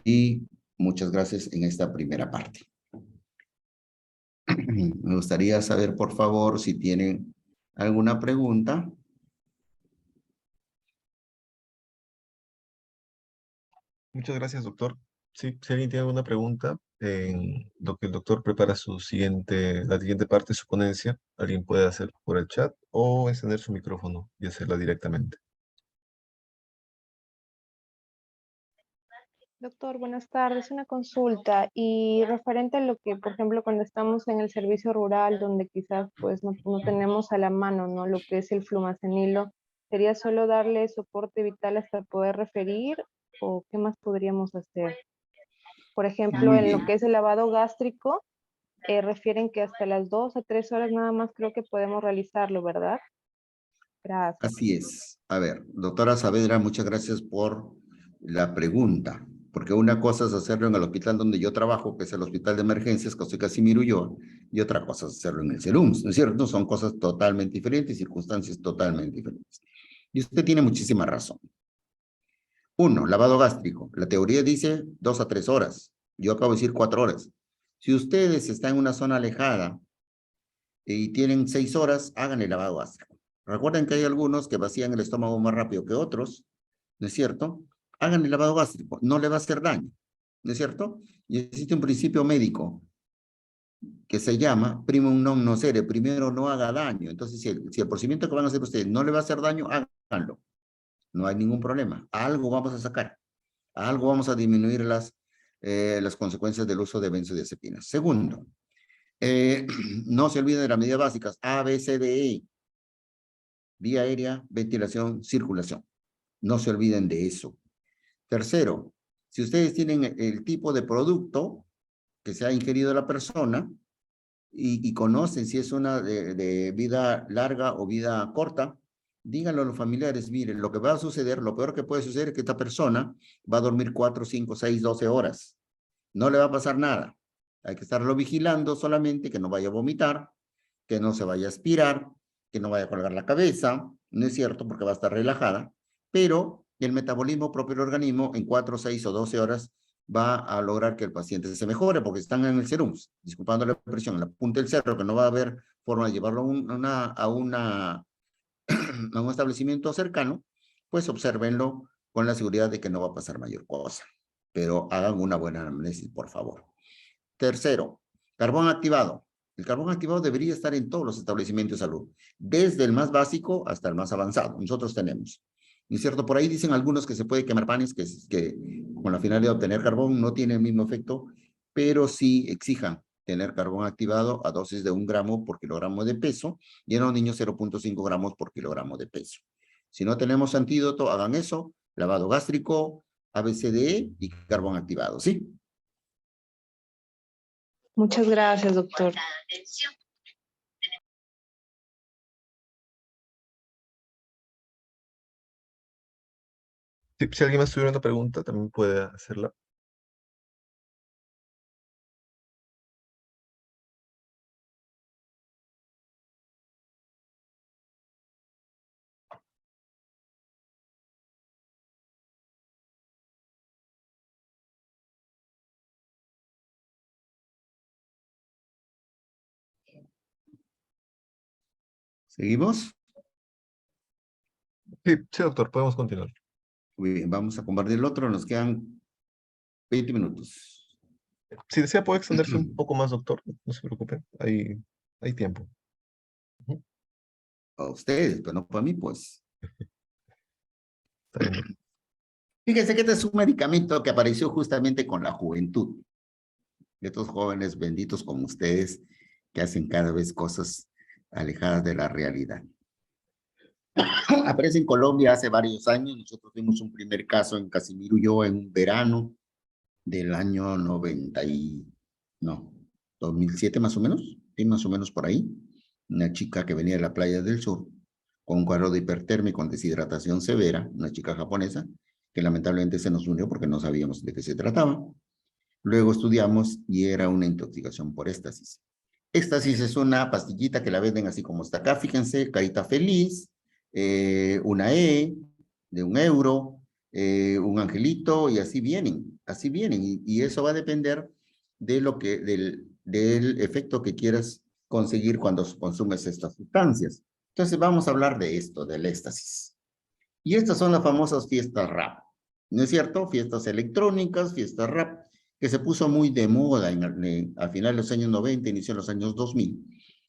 y muchas gracias en esta primera parte. Me gustaría saber, por favor, si tienen alguna pregunta. Muchas gracias, doctor. Sí, si alguien tiene alguna pregunta, en lo que el doctor prepara la siguiente parte de su ponencia, alguien puede hacerlo por el chat o encender su micrófono y hacerla directamente. Doctor, buenas tardes. Una consulta y referente a lo que, por ejemplo, cuando estamos en el servicio rural, donde quizás pues no tenemos a la mano, ¿no? Lo que es el flumacenilo, ¿sería solo darle soporte vital hasta poder referir o qué más podríamos hacer? Por ejemplo, Muy en lo bien. que es el lavado gástrico, refieren que hasta las 2 a 3 horas nada más creo que podemos realizarlo, ¿verdad? Gracias. Así es. A ver, doctora Saavedra, muchas gracias por la pregunta, porque una cosa es hacerlo en el hospital donde yo trabajo, que es el Hospital de Emergencias, José Casimiro Ulloa, y otra cosa es hacerlo en el SERUMS, ¿no es cierto? Son cosas totalmente diferentes, circunstancias totalmente diferentes. Y usted tiene muchísima razón. Uno, lavado gástrico. La teoría dice 2 a 3 horas. Yo acabo de decir 4 horas. Si ustedes están en una zona alejada y tienen 6 horas, hagan el lavado gástrico. Recuerden que hay algunos que vacían el estómago más rápido que otros, ¿no es cierto? Hagan el lavado gástrico, no le va a hacer daño, ¿no es cierto? Y existe un principio médico que se llama primum non nocere, primero no haga daño. Entonces, si el procedimiento que van a hacer ustedes no le va a hacer daño, háganlo. No hay ningún problema. Algo vamos a sacar. Algo vamos a disminuir las consecuencias del uso de benzodiazepinas. Segundo, no se olviden de las medidas básicas A, B, C, D, E. Vía aérea, ventilación, circulación. No se olviden de eso. Tercero, si ustedes tienen el tipo de producto que se ha ingerido la persona y conocen si es una de vida larga o vida corta, díganlo a los familiares, miren, lo que va a suceder, lo peor que puede suceder es que esta persona va a dormir 4, 5, 6, 12 horas. No le va a pasar nada. Hay que estarlo vigilando solamente, que no vaya a vomitar, que no se vaya a aspirar, que no vaya a colgar la cabeza, no es cierto porque va a estar relajada, pero el metabolismo propio del organismo en 4, 6 o 12 horas va a lograr que el paciente se mejore porque están en el SERUMS, disculpando la expresión, en la punta del cerro, que no va a haber forma de llevarlo a un establecimiento cercano, pues obsérvenlo con la seguridad de que no va a pasar mayor cosa. Pero hagan una buena análisis, por favor. Tercero, carbón activado. El carbón activado debería estar en todos los establecimientos de salud, desde el más básico hasta el más avanzado. Nosotros tenemos. ¿No es cierto? Por ahí dicen algunos que se puede quemar panes, que con la finalidad de obtener carbón no tiene el mismo efecto, pero sí exijan tener carbón activado a dosis de 1 gramo por kilogramo de peso y en los niños 0.5 gramos por kilogramo de peso. Si no tenemos antídoto, hagan eso, lavado gástrico, ABCDE y carbón activado, ¿sí? Muchas gracias, doctor. Si alguien más tuviera una pregunta, también puede hacerla. ¿Seguimos? Sí, doctor, podemos continuar. Muy bien, vamos a compartir el otro. Nos quedan 20 minutos. Si desea, puede extenderse un poco más, doctor. No se preocupe. Hay tiempo. Ujú. Para ustedes, pero no para mí, pues. Está bien, doctor. Fíjense que este es un medicamento que apareció justamente con la juventud. De estos jóvenes benditos como ustedes que hacen cada vez cosas alejadas de la realidad. Aparece en Colombia hace varios años. Nosotros tuvimos un primer caso en Casimiro y yo en un verano del año 2007 más o menos. Sí, más o menos por ahí. Una chica que venía de la playa del sur con un cuadro de hipertermia y con deshidratación severa, una chica japonesa, que lamentablemente se nos unió porque no sabíamos de qué se trataba. Luego estudiamos y era una intoxicación por éxtasis. Éxtasis es una pastillita que la venden así como está acá, fíjense, carita feliz, una E de €1, un angelito, y así vienen, y eso va a depender de lo que, del efecto que quieras conseguir cuando consumes estas sustancias. Entonces vamos a hablar de esto, del éxtasis. Y estas son las famosas fiestas rap, ¿no es cierto? Fiestas electrónicas, fiestas rap, que se puso muy de moda a finales de los años 90, inicio de los años 2000,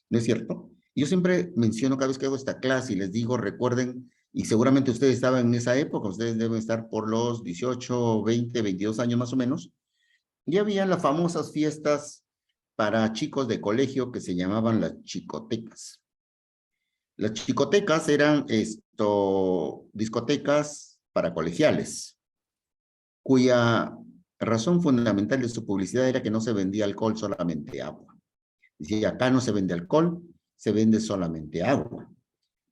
¿no es cierto? Yo siempre menciono cada vez que hago esta clase y les digo, recuerden, y seguramente ustedes estaban en esa época, ustedes deben estar por los 18, 20, 22 años más o menos, y había las famosas fiestas para chicos de colegio que se llamaban las chicotecas. Las chicotecas eran discotecas para colegiales, cuya razón fundamental de su publicidad era que no se vendía alcohol, solamente agua. Decía, acá no se vende alcohol, se vende solamente agua.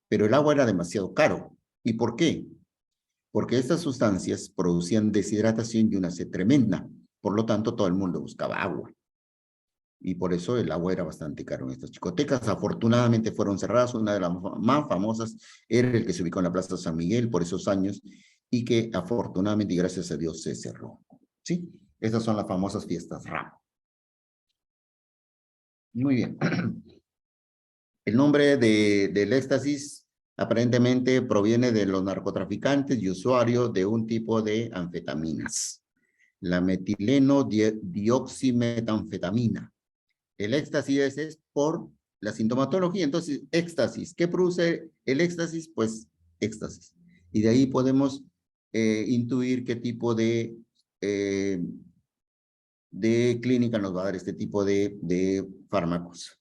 Pero el agua era demasiado caro. ¿Y por qué? Porque estas sustancias producían deshidratación y una sed tremenda. Por lo tanto, todo el mundo buscaba agua. Y por eso el agua era bastante caro en estas chicotecas. Afortunadamente fueron cerradas. Una de las más famosas era el que se ubicó en la Plaza San Miguel por esos años y que afortunadamente y gracias a Dios se cerró. ¿Sí? Estas son las famosas fiestas rap. Muy bien. El nombre del éxtasis aparentemente proviene de los narcotraficantes y usuarios de un tipo de anfetaminas, la metileno dioximetanfetamina. El éxtasis es por la sintomatología. Entonces, éxtasis. ¿Qué produce el éxtasis? Pues éxtasis. Y de ahí podemos intuir qué tipo de clínica nos va a dar este tipo de fármacos.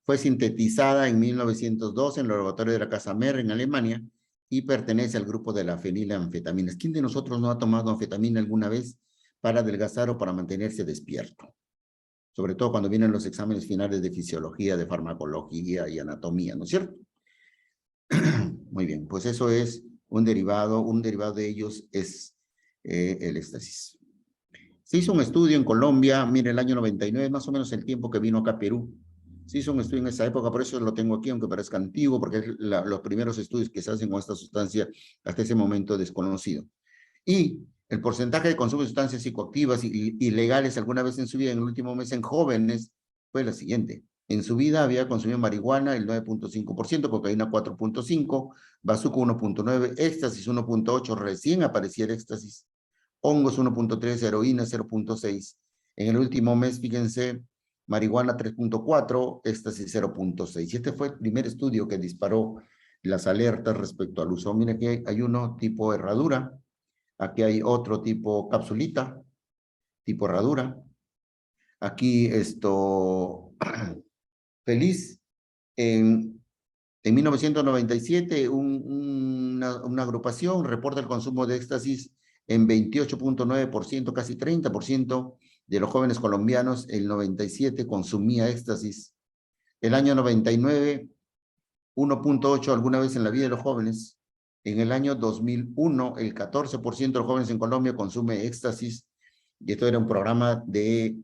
Fue sintetizada en 1902 en el laboratorio de la Casa Merck en Alemania y pertenece al grupo de la fenilanfetaminas. ¿Quién de nosotros no ha tomado anfetamina alguna vez para adelgazar o para mantenerse despierto? Sobre todo cuando vienen los exámenes finales de fisiología, de farmacología y anatomía, ¿no es cierto? Muy bien, pues eso es un derivado de ellos es el éxtasis. Se hizo un estudio en Colombia, mire, el año 99, más o menos el tiempo que vino acá a Perú. Se hizo un estudio en esa época, por eso lo tengo aquí, aunque parezca antiguo, porque es los primeros estudios que se hacen con esta sustancia hasta ese momento desconocido. Y el porcentaje de consumo de sustancias psicoactivas ilegales alguna vez en su vida, en el último mes en jóvenes, fue la siguiente. En su vida había consumido marihuana el 9.5%, cocaína 4.5%, bazuco 1.9%, éxtasis 1.8%, recién aparecía el éxtasis, hongos 1.3%, heroína 0.6%. En el último mes, fíjense, marihuana 3.4%, éxtasis 0.6%. Y este fue el primer estudio que disparó las alertas respecto al uso. Miren que hay uno tipo herradura. Aquí hay otro tipo capsulita, tipo herradura. Aquí feliz. En 1997, una agrupación reporta el consumo de éxtasis en 28.9%, casi 30% de los jóvenes colombianos. El 97 consumía éxtasis. El año 99, 1.8 alguna vez en la vida de los jóvenes. En el año 2001, el 14% de los jóvenes en Colombia consume éxtasis, y esto era un programa que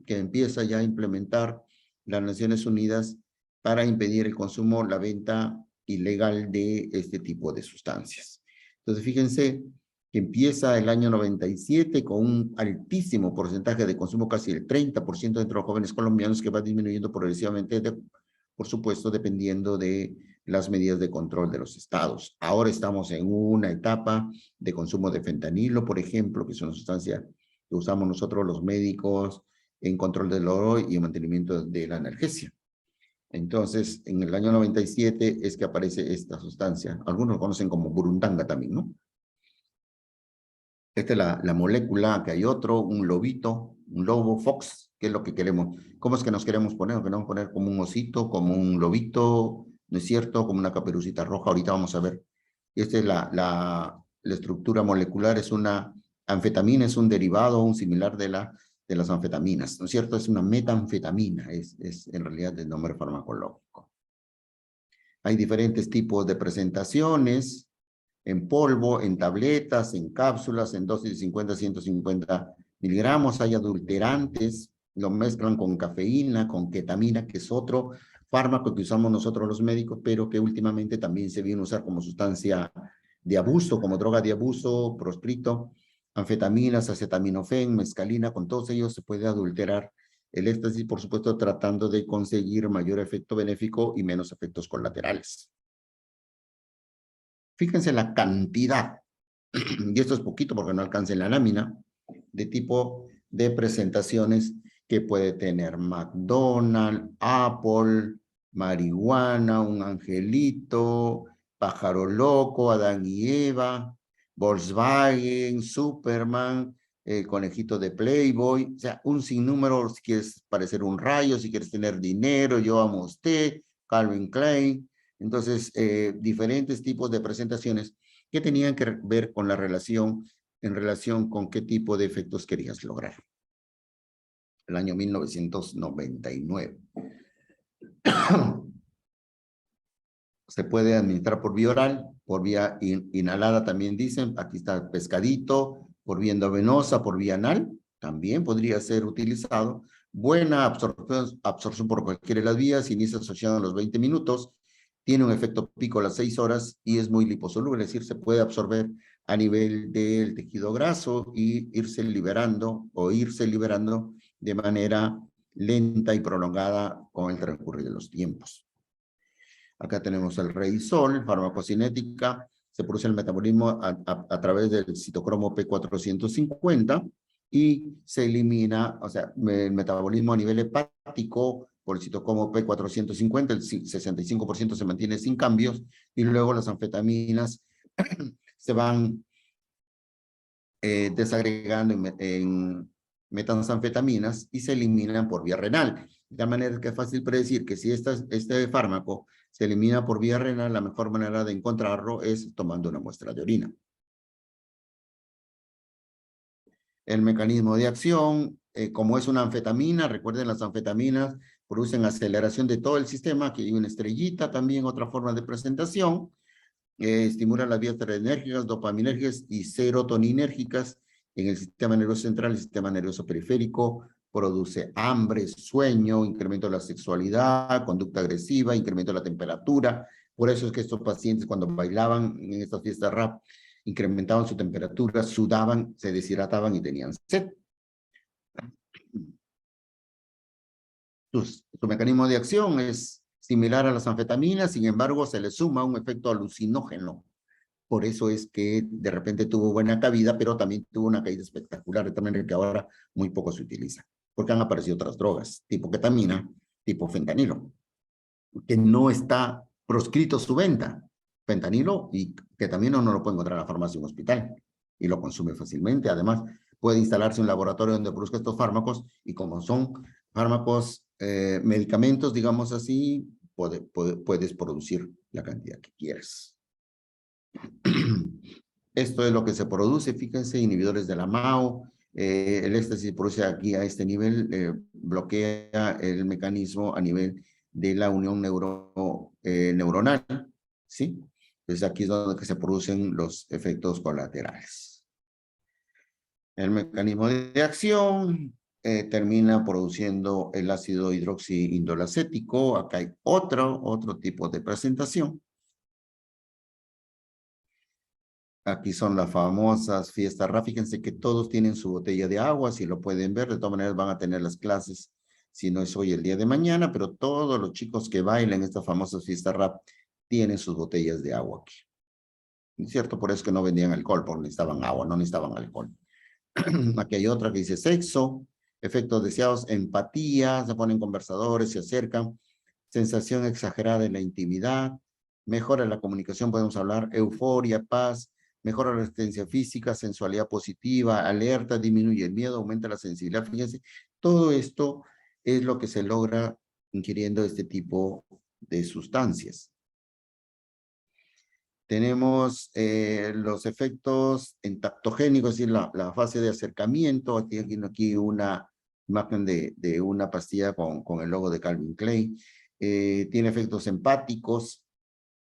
empieza ya a implementar las Naciones Unidas para impedir el consumo, la venta ilegal de este tipo de sustancias. Entonces, fíjense que empieza el año 97 con un altísimo porcentaje de consumo, casi el 30% entre los jóvenes colombianos, que va disminuyendo progresivamente, por supuesto, dependiendo de las medidas de control de los estados. Ahora estamos en una etapa de consumo de fentanilo, por ejemplo, que es una sustancia que usamos nosotros los médicos en control del dolor y mantenimiento de la analgesia. Entonces, en el año 97 es que aparece esta sustancia. Algunos lo conocen como burundanga también, ¿no? Esta es la molécula, que hay otro, un lobito, un lobo, fox, ¿qué es lo que queremos? ¿Cómo es que nos queremos poner? Nos queremos poner como un osito, como un lobito, ¿no es cierto? Como una caperucita roja. Ahorita vamos a ver. Esta es la estructura molecular, es una anfetamina, es un derivado, un similar de las anfetaminas, ¿no es cierto? Es una metanfetamina, es en realidad el nombre farmacológico. Hay diferentes tipos de presentaciones, en polvo, en tabletas, en cápsulas, en dosis de 50 a 150 miligramos. Hay adulterantes, lo mezclan con cafeína, con ketamina, que es otro fármaco que usamos nosotros los médicos, pero que últimamente también se viene a usar como sustancia de abuso, como droga de abuso, proscrito, anfetaminas, acetaminofén, mescalina, con todos ellos se puede adulterar el éxtasis, por supuesto, tratando de conseguir mayor efecto benéfico y menos efectos colaterales. Fíjense la cantidad, y esto es poquito porque no alcanza en la lámina, de tipo de presentaciones que puede tener McDonald's, Apple, marihuana, un angelito, pájaro loco, Adán y Eva, Volkswagen, Superman, el conejito de Playboy, o sea, un sinnúmero, si quieres parecer un rayo, si quieres tener dinero, yo amo a usted, Calvin Klein. Entonces, diferentes tipos de presentaciones que tenían que ver con la relación, en relación con qué tipo de efectos querías lograr. El año 1999. Se puede administrar por vía oral, por vía inhalada también dicen, aquí está pescadito, por vía endovenosa, por vía anal, también podría ser utilizado. Buena absorción por cualquiera de las vías, inicia asociado a los 20 minutos, tiene un efecto pico a las 6 horas y es muy liposoluble, es decir, se puede absorber a nivel del tejido graso y irse liberando de manera lenta y prolongada con el transcurrir de los tiempos. Acá tenemos el Reisol, farmacocinética, se produce el metabolismo a través del citocromo P450 y se elimina, o sea, el metabolismo a nivel hepático por el citocromo P450, el 65% se mantiene sin cambios y luego las anfetaminas se van desagregando en metanfetaminas y se eliminan por vía renal. De tal manera que es fácil predecir que si este fármaco se elimina por vía renal, la mejor manera de encontrarlo es tomando una muestra de orina. El mecanismo de acción, como es una anfetamina, recuerden las anfetaminas producen aceleración de todo el sistema, aquí hay una estrellita también, otra forma de presentación, estimula las vías adrenérgicas, dopaminérgicas y serotoninérgicas en el sistema nervioso central, el sistema nervioso periférico, produce hambre, sueño, incremento de la sexualidad, conducta agresiva, incremento de la temperatura. Por eso es que estos pacientes cuando bailaban en estas fiestas rap, incrementaban su temperatura, sudaban, se deshidrataban y tenían sed. Su mecanismo de acción es similar a las anfetaminas, sin embargo, se le suma un efecto alucinógeno. Por eso es que de repente tuvo buena cabida, pero también tuvo una caída espectacular, de tal manera que ahora muy poco se utiliza, porque han aparecido otras drogas, tipo ketamina, tipo fentanilo, que no está proscrito su venta. Fentanilo y ketamina no lo puede encontrar en la farmacia en un hospital y lo consume fácilmente. Además, puede instalarse un laboratorio donde produzca estos fármacos y como son fármacos, medicamentos, digamos así, puedes producir la cantidad que quieras. Esto es lo que se produce, fíjense, inhibidores de la MAO, el éxtasis se produce aquí a este nivel, bloquea el mecanismo a nivel de la unión neuronal, ¿sí? Entonces aquí es donde se producen los efectos colaterales. El mecanismo de acción termina produciendo el ácido hidroxiindolacético, acá hay otro tipo de presentación. Aquí son las famosas fiestas rap. Fíjense que todos tienen su botella de agua, si lo pueden ver. De todas maneras van a tener las clases, si no es hoy, el día de mañana, pero todos los chicos que bailan estas famosas fiestas rap tienen sus botellas de agua aquí. ¿Es cierto? Por eso que no vendían alcohol, porque necesitaban agua, no necesitaban alcohol. Aquí hay otra que dice sexo, efectos deseados, empatía, se ponen conversadores, se acercan, sensación exagerada en la intimidad, mejora la comunicación, podemos hablar, euforia, paz, mejora la resistencia física, sensualidad positiva, alerta, disminuye el miedo, aumenta la sensibilidad. Fíjense, todo esto es lo que se logra ingiriendo este tipo de sustancias. Tenemos los efectos entactogénicos, es decir, la fase de acercamiento. Aquí una imagen de una pastilla con el logo de Calvin Klein. Tiene efectos empáticos,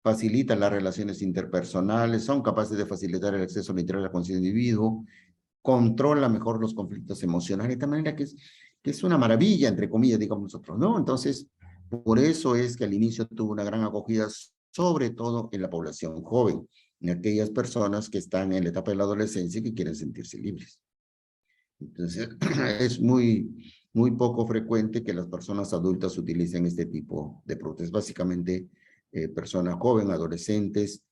facilitan las relaciones interpersonales, son capaces de facilitar el acceso al interior de la conciencia del individuo, controla mejor los conflictos emocionales, de tal manera que es una maravilla, entre comillas, digamos nosotros, ¿no? Entonces, por eso es que al inicio tuvo una gran acogida, sobre todo en la población joven, en aquellas personas que están en la etapa de la adolescencia y que quieren sentirse libres. Entonces, es muy poco frecuente que las personas adultas utilicen este tipo de productos. Básicamente, personas jóvenes, adolescentes,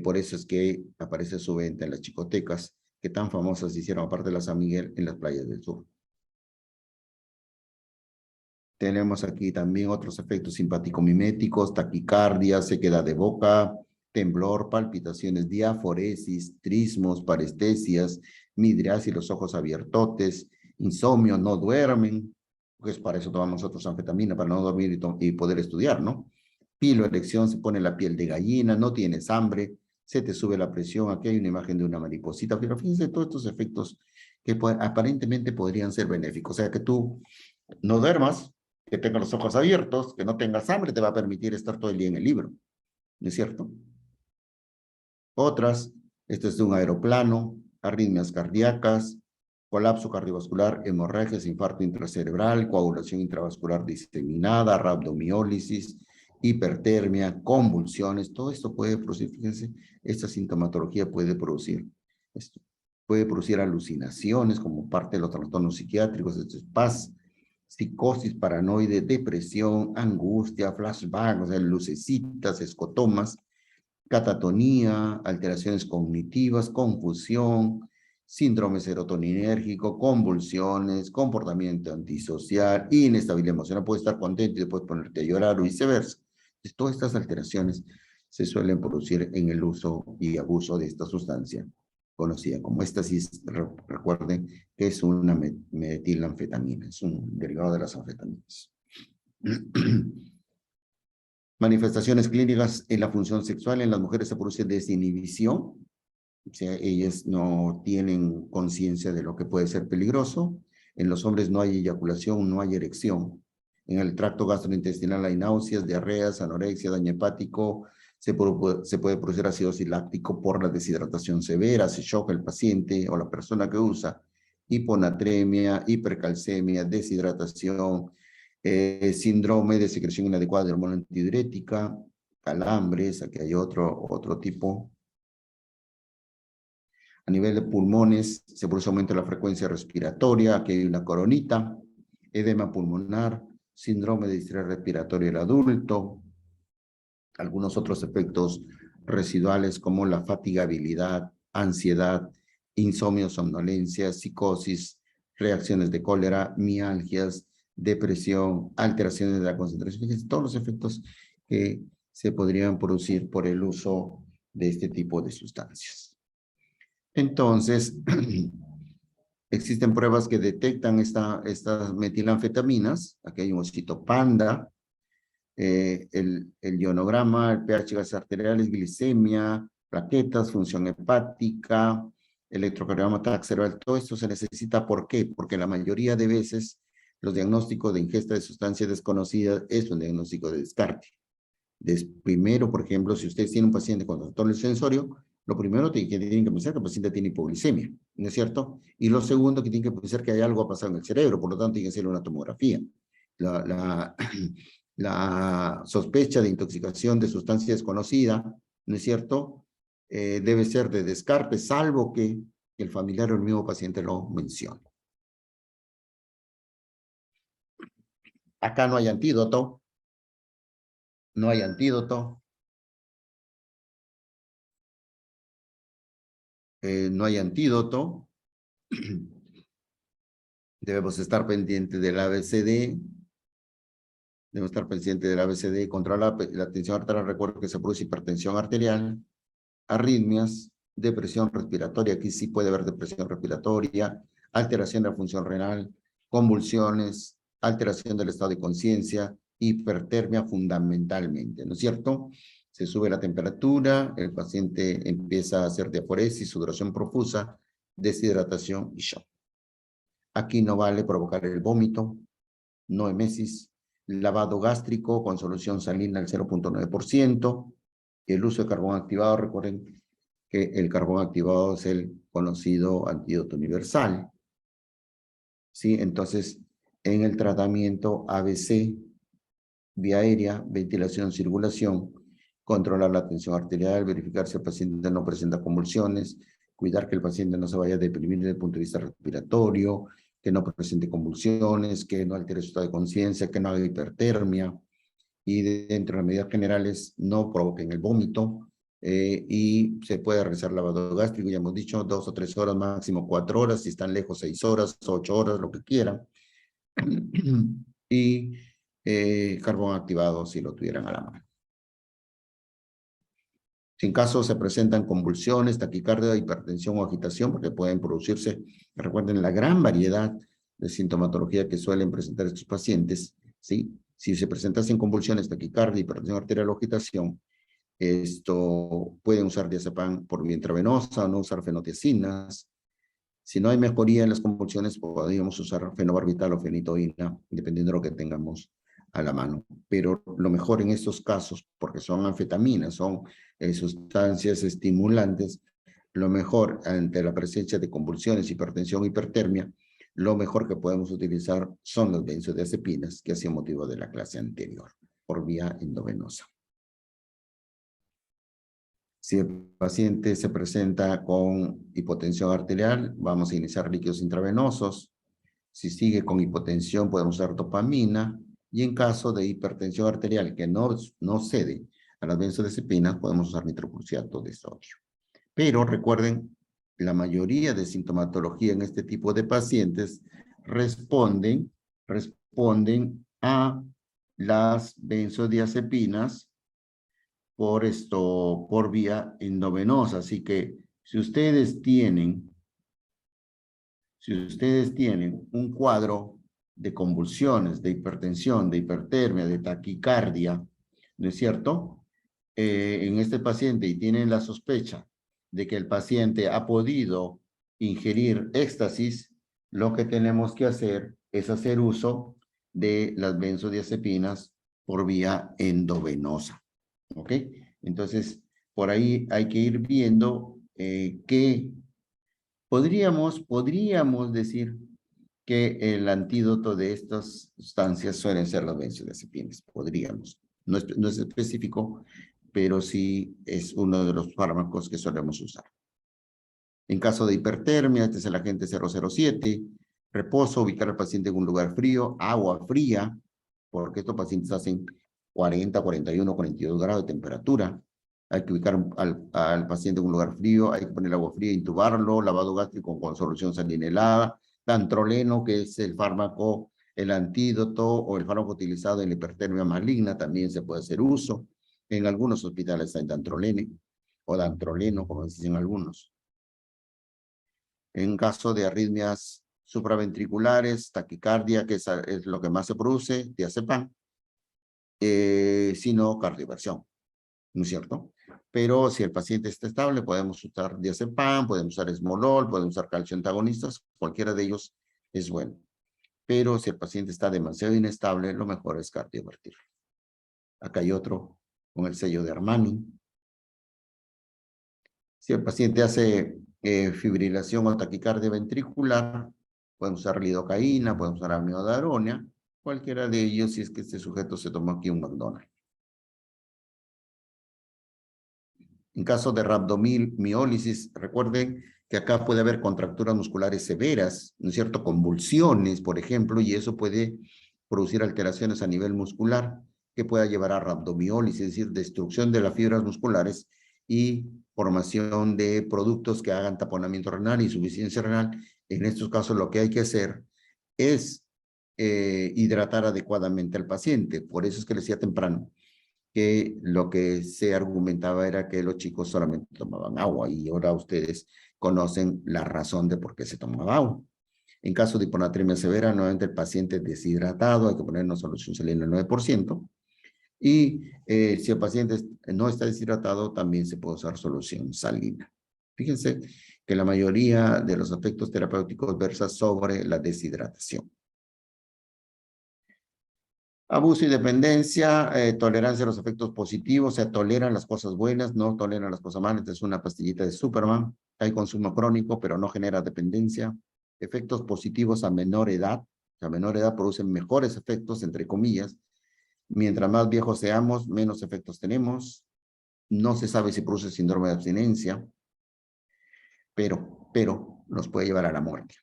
por eso es que aparece su venta en las chicotecas, que tan famosas se hicieron, aparte de la San Miguel, en las playas del sur. Tenemos aquí también otros efectos simpático-miméticos, taquicardia, sequedad de boca, temblor, palpitaciones, diaforesis, trismos, parestesias, midriasis, los ojos abiertotes, insomnio, no duermen, pues para eso tomamos nosotros anfetamina, para no dormir y poder estudiar, ¿no? Piloerección, se pone la piel de gallina, no tienes hambre, se te sube la presión, aquí hay una imagen de una mariposita, pero fíjense todos estos efectos que aparentemente podrían ser benéficos, o sea que tú no duermas, que tengas los ojos abiertos, que no tengas hambre, te va a permitir estar todo el día en el libro, ¿no es cierto? Otras, esto es de un aeroplano, arritmias cardíacas, colapso cardiovascular, hemorragias, infarto intracerebral, coagulación intravascular diseminada, rhabdomiólisis, hipertermia, convulsiones, todo esto puede producir, fíjense, esta sintomatología puede producir esto. Puede producir alucinaciones como parte de los trastornos psiquiátricos, esto es paz, psicosis, paranoide, depresión, angustia, flashback, o sea, lucecitas, escotomas, catatonía, alteraciones cognitivas, confusión, síndrome serotoninérgico, convulsiones, comportamiento antisocial, inestabilidad emocional. Puedes estar contento y después ponerte a llorar o viceversa. Entonces, todas estas alteraciones se suelen producir en el uso y abuso de esta sustancia conocida como éxtasis. Recuerden que es una metilanfetamina, es un derivado de las anfetaminas. Manifestaciones clínicas en la función sexual. En las mujeres se produce desinhibición, o sea, ellas no tienen conciencia de lo que puede ser peligroso. En los hombres no hay eyaculación, no hay erección. En el tracto gastrointestinal hay náuseas, diarreas, anorexia, daño hepático. Se puede producir acidosis láctico por la deshidratación severa, se choca el paciente o la persona que usa. Hiponatremia, hipercalcemia, deshidratación, síndrome de secreción inadecuada de hormona antidiurética, calambres, aquí hay otro tipo. A nivel de pulmones, se produce aumento de la frecuencia respiratoria, aquí hay una coronita, edema pulmonar, síndrome de distrés respiratorio del adulto, algunos otros efectos residuales como la fatigabilidad, ansiedad, insomnio, somnolencia, psicosis, reacciones de cólera, mialgias, depresión, alteraciones de la concentración. Fíjense todos los efectos que se podrían producir por el uso de este tipo de sustancias. Entonces, existen pruebas que detectan estas metilanfetaminas. Aquí hay un osito panda, el ionograma, el pH gas arteriales, glicemia, plaquetas, función hepática, electrocardiograma ataque cerebral. Todo esto se necesita. ¿Por qué? Porque la mayoría de veces los diagnósticos de ingesta de sustancias desconocidas es un diagnóstico de descarte. Primero, por ejemplo, si ustedes tienen un paciente con trastorno del sensorio, lo primero que tienen que pensar es que el paciente tiene hipoglicemia, ¿no es cierto? Y lo segundo que tienen que pensar que hay algo ha pasado en el cerebro, por lo tanto tienen que hacer una tomografía. La sospecha de intoxicación de sustancia desconocida, ¿no es cierto? Debe ser de descarte, salvo que el familiar o el mismo paciente lo mencione. Acá no hay antídoto. No hay antídoto. No hay antídoto. Debemos estar pendientes del ABCD. Debemos estar pendientes del ABCD. Controlar la tensión arterial. Recuerdo que se produce hipertensión arterial, arritmias, depresión respiratoria. Aquí sí puede haber depresión respiratoria, alteración de la función renal, convulsiones, alteración del estado de conciencia, hipertermia fundamentalmente, ¿no es cierto? Se sube la temperatura, el paciente empieza a hacer diaforesis, sudoración profusa, deshidratación y shock. Aquí no vale provocar el vómito, no emesis, lavado gástrico con solución salina al 0.9%, El uso de carbón activado, recuerden que el carbón activado es el conocido antídoto universal. ¿Sí? Entonces, en el tratamiento ABC, vía aérea, ventilación, circulación, controlar la tensión arterial, verificar si el paciente no presenta convulsiones, cuidar que el paciente no se vaya a deprimir desde el punto de vista respiratorio, que no presente convulsiones, que no altere su estado de conciencia, que no haga hipertermia, y dentro de las medidas generales no provoquen el vómito, y se puede realizar lavado gástrico, ya hemos dicho, 2 o 3 horas, máximo 4 horas, si están lejos 6 horas, 8 horas, lo que quieran. Y carbón activado si lo tuvieran a la mano. Si en caso se presentan convulsiones, taquicardia, hipertensión o agitación, porque pueden producirse, recuerden la gran variedad de sintomatología que suelen presentar estos pacientes, ¿sí? Si se presentan convulsiones, taquicardia, hipertensión arterial o agitación, esto pueden usar diazepam por vía intravenosa o no usar fenotiacinas. Si no hay mejoría en las convulsiones, podríamos usar fenobarbital o fenitoína, dependiendo de lo que tengamos a la mano. Pero lo mejor en estos casos, porque son anfetaminas, son sustancias estimulantes, lo mejor ante la presencia de convulsiones, hipertensión, hipertermia, lo mejor que podemos utilizar son los benzodiazepinas, que hacía motivo de la clase anterior, por vía endovenosa. Si el paciente se presenta con hipotensión arterial, vamos a iniciar líquidos intravenosos. Si sigue con hipotensión, podemos usar dopamina. Y en caso de hipertensión arterial que no cede a las benzodiazepinas, podemos usar nitrocruciato de sodio. Pero recuerden, la mayoría de sintomatología en este tipo de pacientes responden a las benzodiazepinas por vía endovenosa. Así que si ustedes tienen un cuadro de convulsiones, de hipertensión, de hipertermia, de taquicardia, ¿no es cierto? En este paciente y tienen la sospecha de que el paciente ha podido ingerir éxtasis, lo que tenemos que hacer es hacer uso de las benzodiazepinas por vía endovenosa. ¿Ok? Entonces, por ahí hay que ir viendo que podríamos decir que el antídoto de estas sustancias suelen ser las benzodiazepinas. Podríamos. No es específico, pero sí es uno de los fármacos que solemos usar. En caso de hipertermia, este es el agente 007. Reposo, ubicar al paciente en un lugar frío, agua fría, porque estos pacientes hacen 40, 41, 42 grados de temperatura. Hay que ubicar al paciente en un lugar frío, hay que poner agua fría, intubarlo, lavado gástrico con solución salina helada, dantroleno, que es el fármaco, el antídoto o el fármaco utilizado en la hipertermia maligna, también se puede hacer uso. En algunos hospitales hay dantrolene o dantroleno, como dicen algunos. En caso de arritmias supraventriculares, taquicardia, que es lo que más se produce, diazepam, sino cardioversión, ¿no es cierto? Pero si el paciente está estable, podemos usar diazepam, podemos usar esmolol, podemos usar calcio antagonistas, cualquiera de ellos es bueno. Pero si el paciente está demasiado inestable, lo mejor es cardiovertir. Acá hay otro con el sello de Armani. Si el paciente hace fibrilación o taquicardia ventricular, podemos usar lidocaína, podemos usar amiodarona, cualquiera de ellos si es que este sujeto se tomó aquí un McDonald's. En caso de rhabdomiólisis, recuerden que acá puede haber contracturas musculares severas, ¿no es cierto? Convulsiones, por ejemplo, y eso puede producir alteraciones a nivel muscular que pueda llevar a rhabdomiólisis, es decir, destrucción de las fibras musculares y formación de productos que hagan taponamiento renal, insuficiencia renal. En estos casos lo que hay que hacer es hidratar adecuadamente al paciente. Por eso es que les decía temprano que lo que se argumentaba era que los chicos solamente tomaban agua y ahora ustedes conocen la razón de por qué se tomaba agua. En caso de hiponatremia severa, nuevamente el paciente es deshidratado, hay que ponernos solución salina al 9%. Y si el paciente no está deshidratado, también se puede usar solución salina. Fíjense que la mayoría de los efectos terapéuticos versa sobre la deshidratación. Abuso y dependencia, tolerancia a los efectos positivos, o sea, toleran las cosas buenas, no toleran las cosas malas. Esta es una pastillita de Superman. Hay consumo crónico, pero no genera dependencia. Efectos positivos a menor edad. A menor edad producen mejores efectos, entre comillas. Mientras más viejos seamos, menos efectos tenemos. No se sabe si produce síndrome de abstinencia, pero nos puede llevar a la muerte.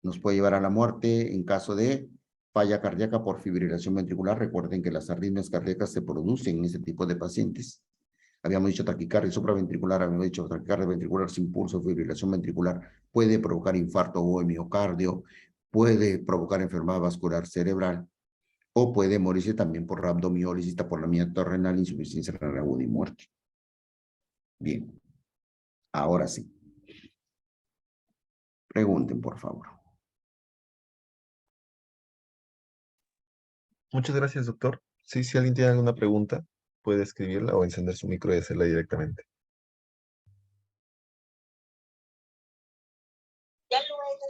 Nos puede llevar a la muerte en caso de falla cardíaca por fibrilación ventricular. Recuerden que las arritmias cardíacas se producen en ese tipo de pacientes. Habíamos dicho taquicardia supraventricular, habíamos dicho taquicardia ventricular sin pulso, fibrilación ventricular, puede provocar infarto o miocardio, puede provocar enfermedad vascular cerebral, o puede morirse también por rabdomiólisis, taponemia renal, insuficiencia renal aguda y muerte. Bien, ahora sí. Pregunten, por favor. Muchas gracias, doctor. Sí, si alguien tiene alguna pregunta, puede escribirla o encender su micro y hacerla directamente.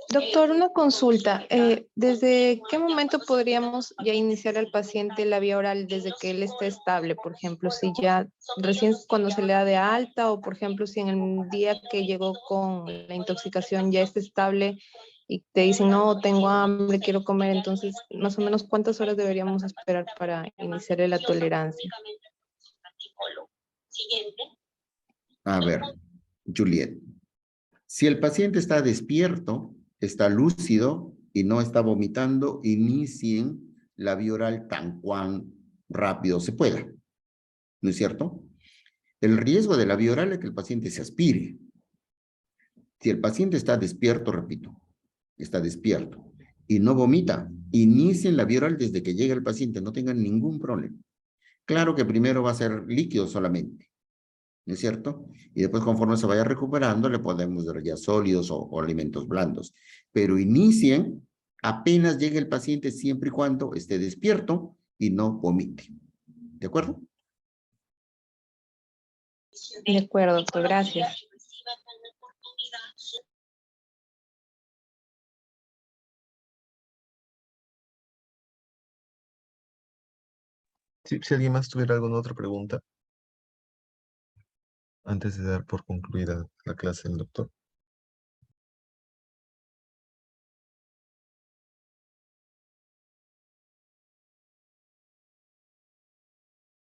Doctor, una consulta. ¿Desde qué momento podríamos ya iniciar al paciente la vía oral desde que él esté estable? Por ejemplo, si ya recién cuando se le da de alta o, por ejemplo, si en el día que llegó con la intoxicación ya está estable y te dicen, no, tengo hambre, quiero comer, entonces, más o menos, ¿cuántas horas deberíamos esperar para iniciarle la tolerancia? A ver, Juliet. Si el paciente está despierto, está lúcido y no está vomitando, inicien la vía oral tan cuan rápido se pueda. ¿No es cierto? El riesgo de la vía oral es que el paciente se aspire. Si el paciente está despierto, repito, está despierto y no vomita, inicien la vía oral desde que llega el paciente, no tengan ningún problema. Claro que primero va a ser líquido solamente, ¿no es cierto? Y después, conforme se vaya recuperando, le podemos dar ya sólidos o alimentos blandos. Pero inicien apenas llegue el paciente, siempre y cuando esté despierto y no vomite. ¿De acuerdo? De acuerdo, doctor, gracias. Sí, si alguien más tuviera alguna otra pregunta, antes de dar por concluida la clase del doctor.